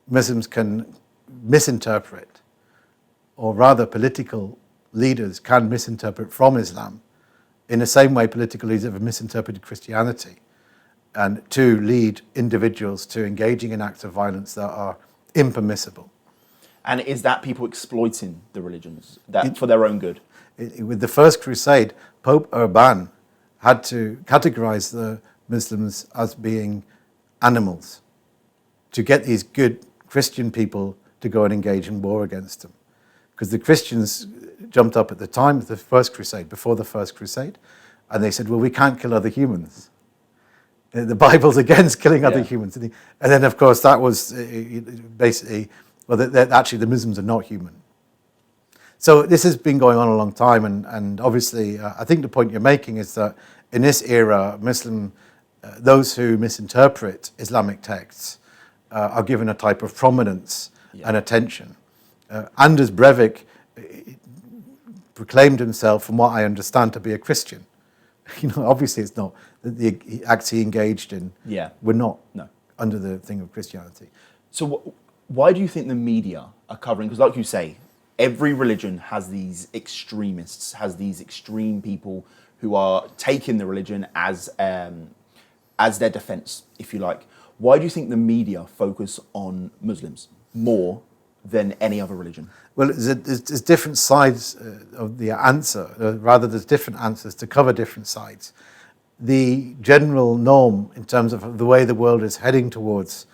Muslims can misinterpret, or rather political leaders can misinterpret from Islam, in the same way political leaders have misinterpreted Christianity, and to lead individuals to engaging in acts of violence that are impermissible. And is that people exploiting the religions for their own good? With the First Crusade, Pope Urban had to categorize the Muslims as being animals to get these good Christian people to go and engage in war against them. Because the Christians jumped up at the time of the First Crusade, before the First Crusade, and they said, well, we can't kill other humans. The Bible's against killing other humans. And then, of course, that was basically, actually the Muslims are not human. So this has been going on a long time, and obviously, I think the point you're making is that in this era, those who misinterpret Islamic texts are given a type of prominence and attention. Anders Breivik proclaimed himself, from what I understand, to be a Christian. Obviously it's not. The acts he engaged in were not under the thing of Christianity. So why do you think the media are covering? Because like you say, every religion has these extremists, has these extreme people who are taking the religion as their defense, if you like. Why do you think the media focus on Muslims more than any other religion? Well, there's different sides of the answer. Rather, there's different answers to cover different sides. The general norm in terms of the way the world is heading towards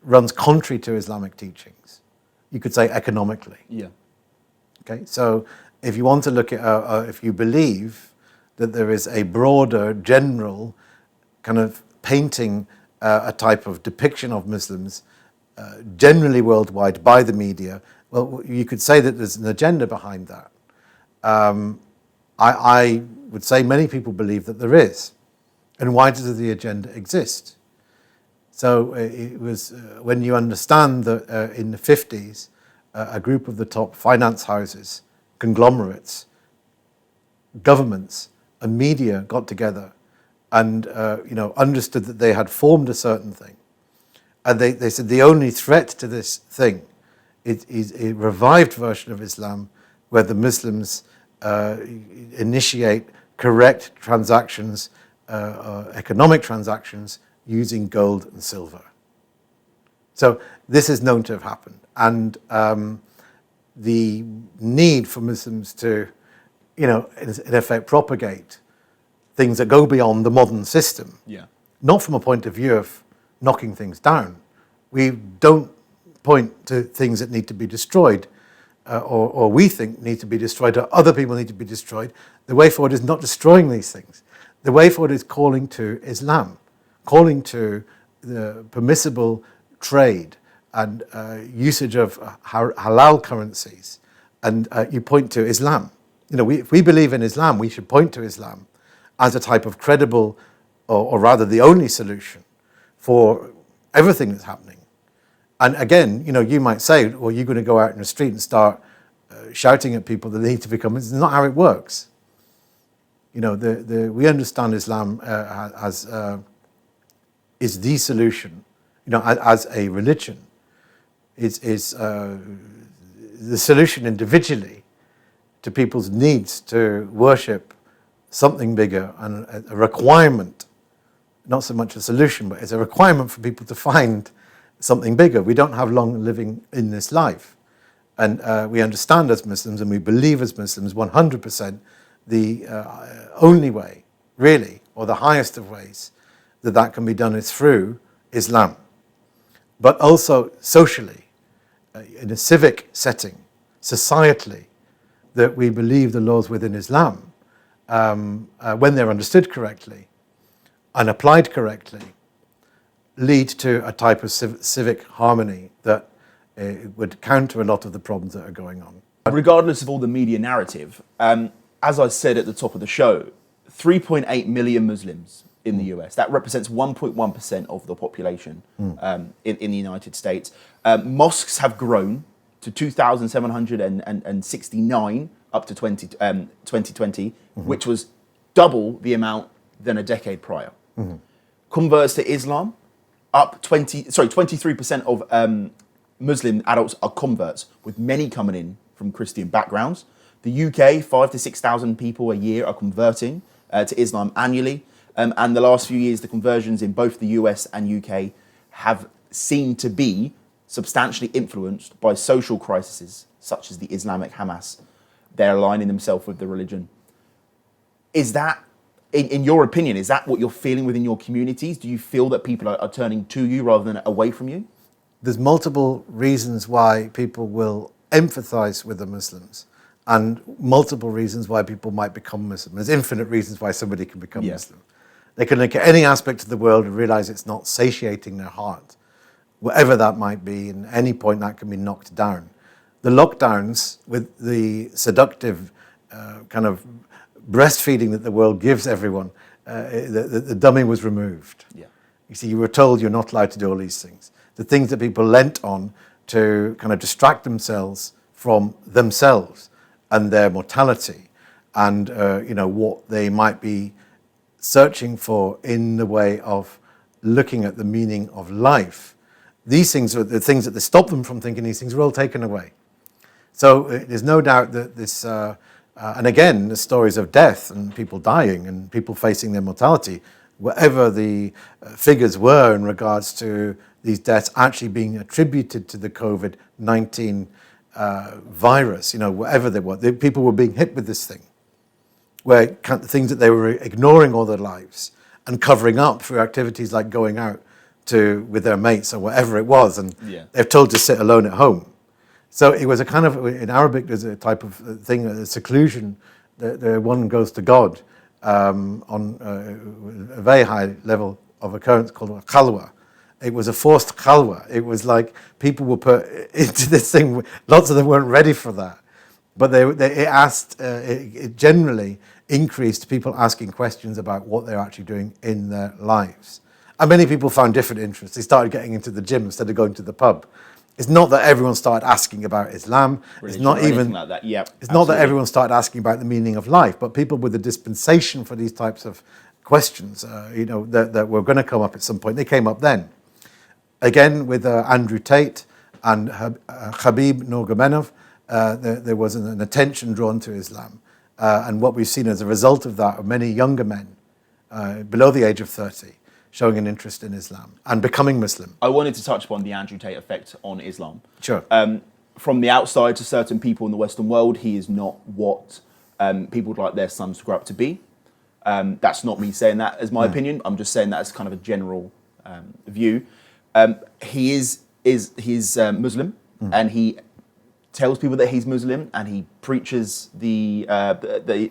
runs contrary to Islamic teachings. You could say economically. Yeah. Okay, so if you want to look at, if you believe that there is a broader, general kind of painting a type of depiction of Muslims generally worldwide by the media, well, you could say that there's an agenda behind that. I would say many people believe that there is. And why does the agenda exist? So it was when you understand that in the 50s, a group of the top finance houses, conglomerates, governments, and media got together and understood that they had formed a certain thing. And they said the only threat to this thing is a revived version of Islam where the Muslims initiate correct transactions, economic transactions, using gold and silver. So this is known to have happened. And the need for Muslims to, in effect, propagate things that go beyond the modern system, not from a point of view of knocking things down. We don't point to things that need to be destroyed, or we think need to be destroyed, or other people need to be destroyed. The way forward is not destroying these things. The way forward is calling to Islam, calling to the permissible trade and usage of halal currencies. And you point to Islam. If we believe in Islam, we should point to Islam as a type of credible, or rather the only solution for everything that's happening. And again, you might say, well, you're going to go out in the street and start shouting at people that they need to become. It's not how it works. We understand Islam as is the solution, as a religion. Is the solution individually to people's needs to worship something bigger, and a requirement, not so much a solution, but it's a requirement for people to find something bigger. We don't have long living in this life. And we understand as Muslims, and we believe as Muslims 100% the only way, really, or the highest of ways that can be done is through Islam. But also socially, in a civic setting, societally, that we believe the laws within Islam, when they're understood correctly and applied correctly, lead to a type of civic harmony that would counter a lot of the problems that are going on. Regardless of all the media narrative, as I said at the top of the show, 3.8 million Muslims in the US. That represents 1.1% of the population in the United States. Mosques have grown to 2,769 up to 2020, which was double the amount than a decade prior. Converts to Islam, up 23% of Muslim adults are converts, with many coming in from Christian backgrounds. The UK, 5,000 to 6,000 people a year are converting to Islam annually. And the last few years, the conversions in both the US and UK have seemed to be substantially influenced by social crises, such as the Islamic Hamas. They're aligning themselves with the religion. Is that, in your opinion, is that what you're feeling within your communities? Do you feel that people are turning to you rather than away from you? There's multiple reasons why people will empathize with the Muslims, and multiple reasons why people might become Muslim. There's infinite reasons why somebody can become Muslim. They can look at any aspect of the world and realize it's not satiating their heart, whatever that might be, and at any point that can be knocked down. The lockdowns with the seductive kind of breastfeeding that the world gives everyone, the dummy was removed. You see, you were told you're not allowed to do all these things. The things that people lent on to kind of distract themselves from themselves and their mortality, and what they might be searching for in the way of looking at the meaning of life. These things are the things that stop them from thinking these things are all taken away. So there's no doubt that this, and again, the stories of death and people dying and people facing their mortality, whatever the figures were in regards to these deaths actually being attributed to the COVID-19 virus, whatever they were, people were being hit with this thing, where things that they were ignoring all their lives and covering up through activities like going out with their mates or whatever it was, and they're told to sit alone at home. So it was a kind of, in Arabic, there's a type of thing, a seclusion, that one goes to God on a very high level of occurrence called a khalwa. It was a forced khalwa. It was like people were put into this thing. Lots of them weren't ready for that. But it generally increased people asking questions about what they're actually doing in their lives. And many people found different interests. They started getting into the gym instead of going to the pub. It's not that everyone started asking about Islam. Religion it's not or even like that. Yeah, It's absolutely. not that everyone started asking about the meaning of life, but people with a dispensation for these types of questions, that were going to come up at some point, they came up then. Again, with Andrew Tate and Habib Nurmagomedov, there was an attention drawn to Islam. And what we've seen as a result of that are many younger men below the age of 30 showing an interest in Islam and becoming Muslim. I wanted to touch upon the Andrew Tate effect on Islam. Sure. From the outside to certain people in the Western world, he is not what people would like their sons to grow up to be. That's not me saying that as my opinion. I'm just saying that as kind of a general view. He is Muslim, and he tells people that he's Muslim, and he preaches the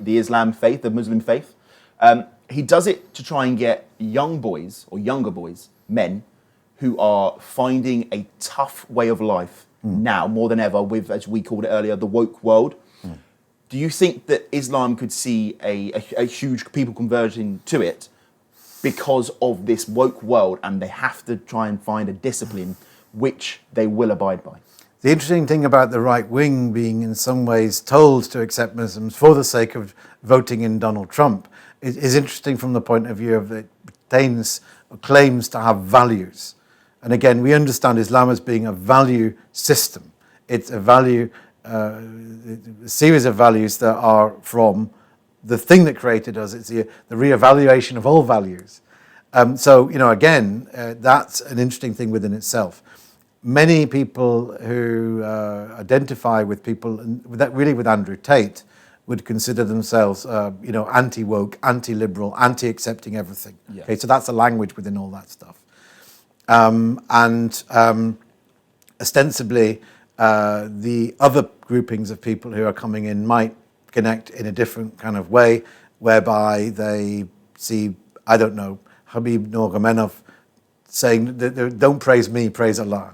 Islam faith, the Muslim faith. He does it to try and get young boys or younger boys, men, who are finding a tough way of life now more than ever with, as we called it earlier, the woke world. Do you think that Islam could see a huge people conversion to it because of this woke world, and they have to try and find a discipline which they will abide by? The interesting thing about the right wing being in some ways told to accept Muslims for the sake of voting in Donald Trump is interesting from the point of view of it claims to have values. And again, we understand Islam as being a value system. It's a series of values that are from the thing that created us. It's the reevaluation of all values. Again, that's an interesting thing within itself. Many people who identify with people, with Andrew Tate, would consider themselves, anti-woke, anti-liberal, anti-accepting everything. Yeah. Okay, so that's the language within all that stuff. Ostensibly, the other groupings of people who are coming in might connect in a different kind of way, whereby they see, I don't know, Habib Nurmagomedov saying, "Don't praise me, praise Allah."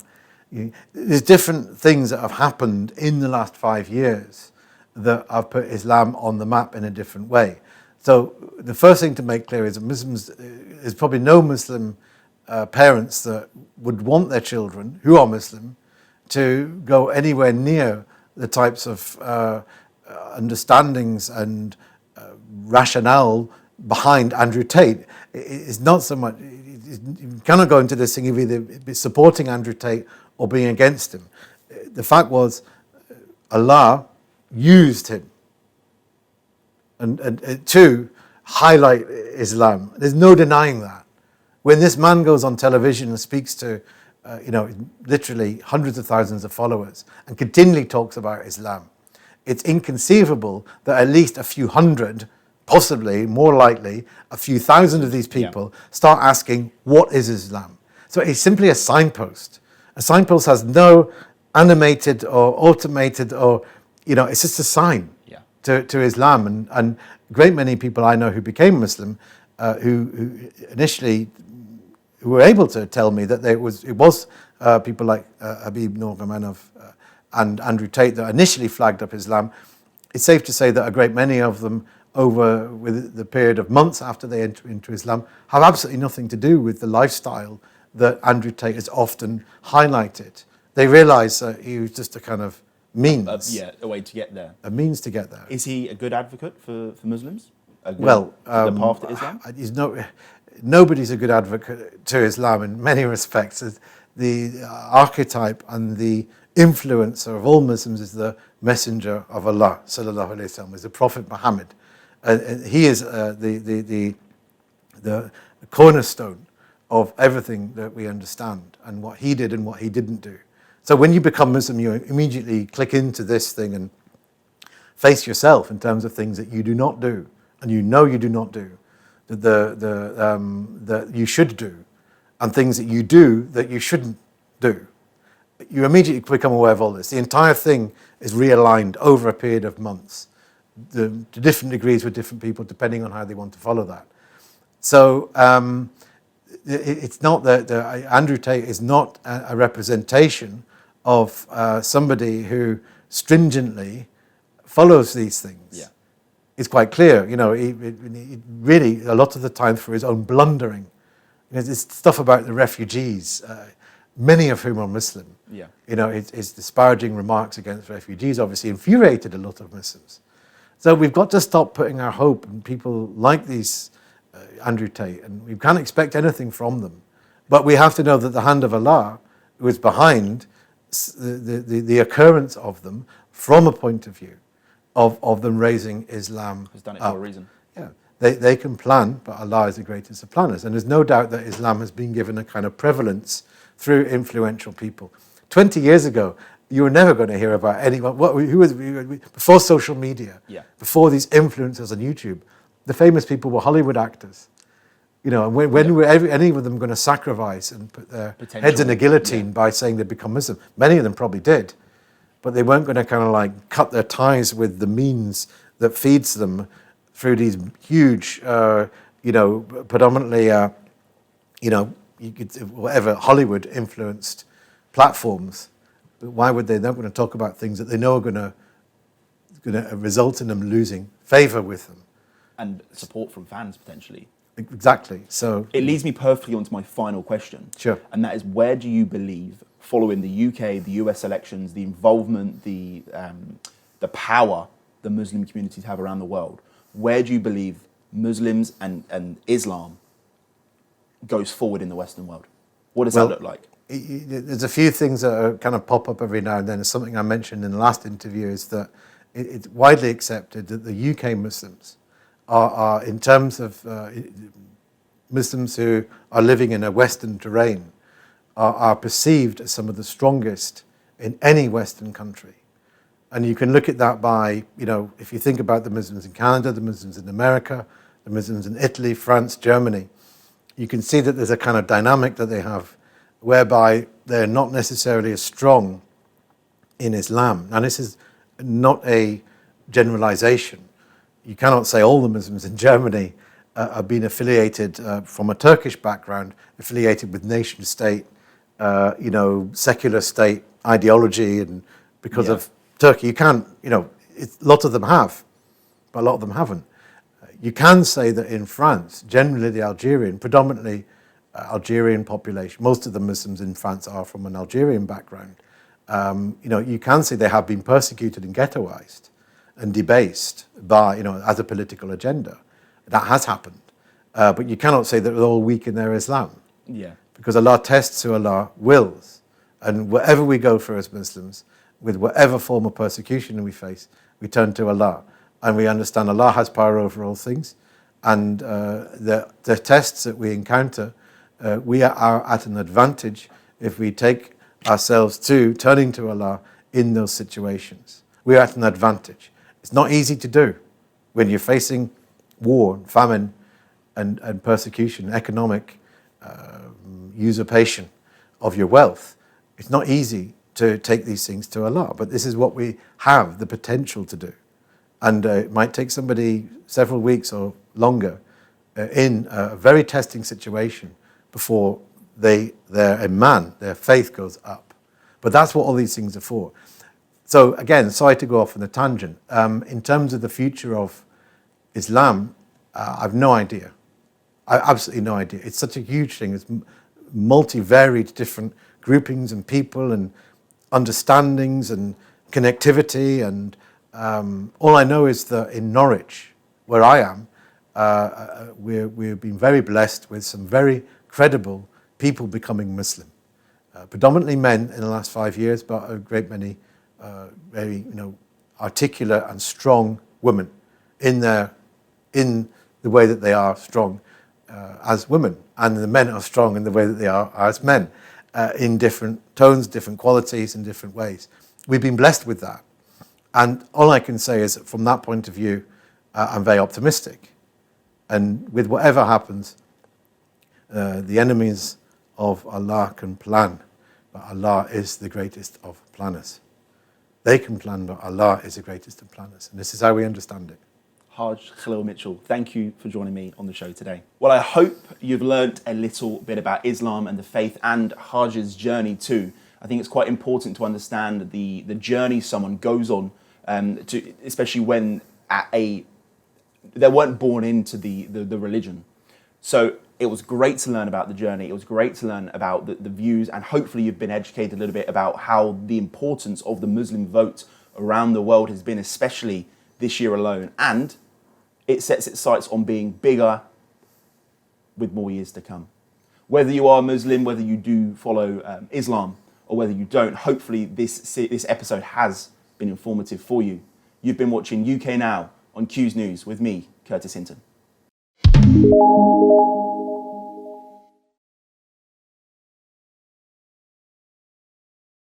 There's different things that have happened in the last 5 years that have put Islam on the map in a different way. So the first thing to make clear is that there's probably no Muslim parents that would want their children who are Muslim to go anywhere near the types of understandings and rationale behind Andrew Tate. It's not so much, you cannot go into this thing of either be supporting Andrew Tate or being against him. The fact was, Allah used him and to highlight Islam. There's no denying that. When this man goes on television and speaks to, literally hundreds of thousands of followers and continually talks about Islam, it's inconceivable that at least a few hundred, possibly more likely a few thousand of these people start asking, what is Islam? So it's simply a signpost. A signpost has no animated or automated or, it's just a sign to Islam. And a great many people I know who became Muslim, who initially who were able to tell me that it was people like Habib Nurmagomedov and Andrew Tate that initially flagged up Islam. It's safe to say that a great many of them, with the period of months after they enter into Islam, have absolutely nothing to do with the lifestyle that Andrew Tate has often highlighted. They realise that he was just a kind of means. A way to get there. A means to get there. Is he a good advocate for Muslims? The path to Islam? Nobody's a good advocate to Islam in many respects. The archetype and the influencer of all Muslims is the messenger of Allah, sallallahu alaihi wasallam, is the Prophet Muhammad. He is the cornerstone of everything that we understand and what he did and what he didn't do. So when you become Muslim, you immediately click into this thing and face yourself in terms of things that you do not do and you do not do, that you should do, and things that you do that you shouldn't do. You immediately become aware of all this. The entire thing is realigned over a period of months, to different degrees with different people, depending on how they want to follow that. So it's not that Andrew Tate is not a representation of somebody who stringently follows these things. Yeah. It's quite clear, he really, a lot of the time for his own blundering. This stuff about the refugees, many of whom are Muslim. Yeah. His disparaging remarks against refugees obviously infuriated a lot of Muslims. So we've got to stop putting our hope in people like these Andrew Tate, and we can't expect anything from them. But we have to know that the hand of Allah was behind the occurrence of them from a point of view of them raising Islam Has done it up. for a reason. Yeah, they can plan, but Allah is the greatest of planners. And there's no doubt that Islam has been given a kind of prevalence through influential people. 20 years ago, you were never going to hear about anyone. Before social media, before these influencers on YouTube, the famous people were Hollywood actors. And when were any of them going to sacrifice and put their heads in a guillotine by saying they'd become Muslim? Many of them probably did, but they weren't going to kind of like cut their ties with the means that feeds them through these huge, predominantly, whatever Hollywood influenced platforms. But why would they? They're not going to talk about things that they know are going to result in them losing favor with them and support from fans potentially. Exactly. So it leads me perfectly onto my final question. Sure. And that is, where do you believe, following the UK, the US elections, the involvement, the power the Muslim communities have around the world, where do you believe Muslims and Islam goes forward in the Western world? What does that look like? There's a few things that are kind of pop up every now and then. It's something I mentioned in the last interview, is that it's widely accepted that the UK Muslims are in terms of Muslims who are living in a Western terrain, are perceived as some of the strongest in any Western country. And you can look at that by, if you think about the Muslims in Canada, the Muslims in America, the Muslims in Italy, France, Germany, you can see that there's a kind of dynamic that they have whereby they're not necessarily as strong in Islam. Now, this is not a generalization. You cannot say all the Muslims in Germany are being affiliated from a Turkish background, affiliated with nation state, secular state ideology, and because of Turkey. You can't, a lot of them have, but a lot of them haven't. You can say that in France, generally the predominantly Algerian population, most of the Muslims in France are from an Algerian background. You can say they have been persecuted and ghettoized and debased by, as a political agenda. That has happened. But you cannot say that they're all weak in their Islam. Yeah. Because Allah tests who Allah wills. And wherever we go for as Muslims, with whatever form of persecution we face, we turn to Allah. And we understand Allah has power over all things. And the tests that we encounter, we are at an advantage if we take ourselves to turning to Allah in those situations. We are at an advantage. It's not easy to do when you're facing war, famine, and persecution, economic usurpation of your wealth. It's not easy to take these things to Allah, but this is what we have the potential to do. And it might take somebody several weeks or longer in a very testing situation before their iman, their faith goes up. But that's what all these things are for. So again, sorry to go off on a tangent. In terms of the future of Islam, I've no idea. I have absolutely no idea. It's such a huge thing. It's multi-varied different groupings and people and understandings and connectivity. And all I know is that in Norwich, where I am, we've been very blessed with some very credible people becoming Muslim. Predominantly men in the last 5 years, but a great many very articulate and strong women in the way that they are strong as women, and the men are strong in the way that they are as men, in different tones, different qualities, in different ways. We've been blessed with that, and all I can say is that from that point of view, I'm very optimistic. And with whatever happens, the enemies of Allah can plan, but Allah is the greatest of planners. They can plan, but Allah is the greatest of planners. And this is how we understand it. Haj, Khalil, Mitchel, thank you for joining me on the show today. Well, I hope you've learnt a little bit about Islam and the faith and Haj's journey too. I think it's quite important to understand the journey someone goes on, especially when they weren't born into the religion. So it was great to learn about the journey. It was great to learn about the views, and hopefully you've been educated a little bit about how the importance of the Muslim vote around the world has been, especially this year alone. And it sets its sights on being bigger with more years to come. Whether you are Muslim, whether you do follow Islam, or whether you don't, hopefully this episode has been informative for you. You've been watching UK Now on Q's News with me, Curtis Hinton.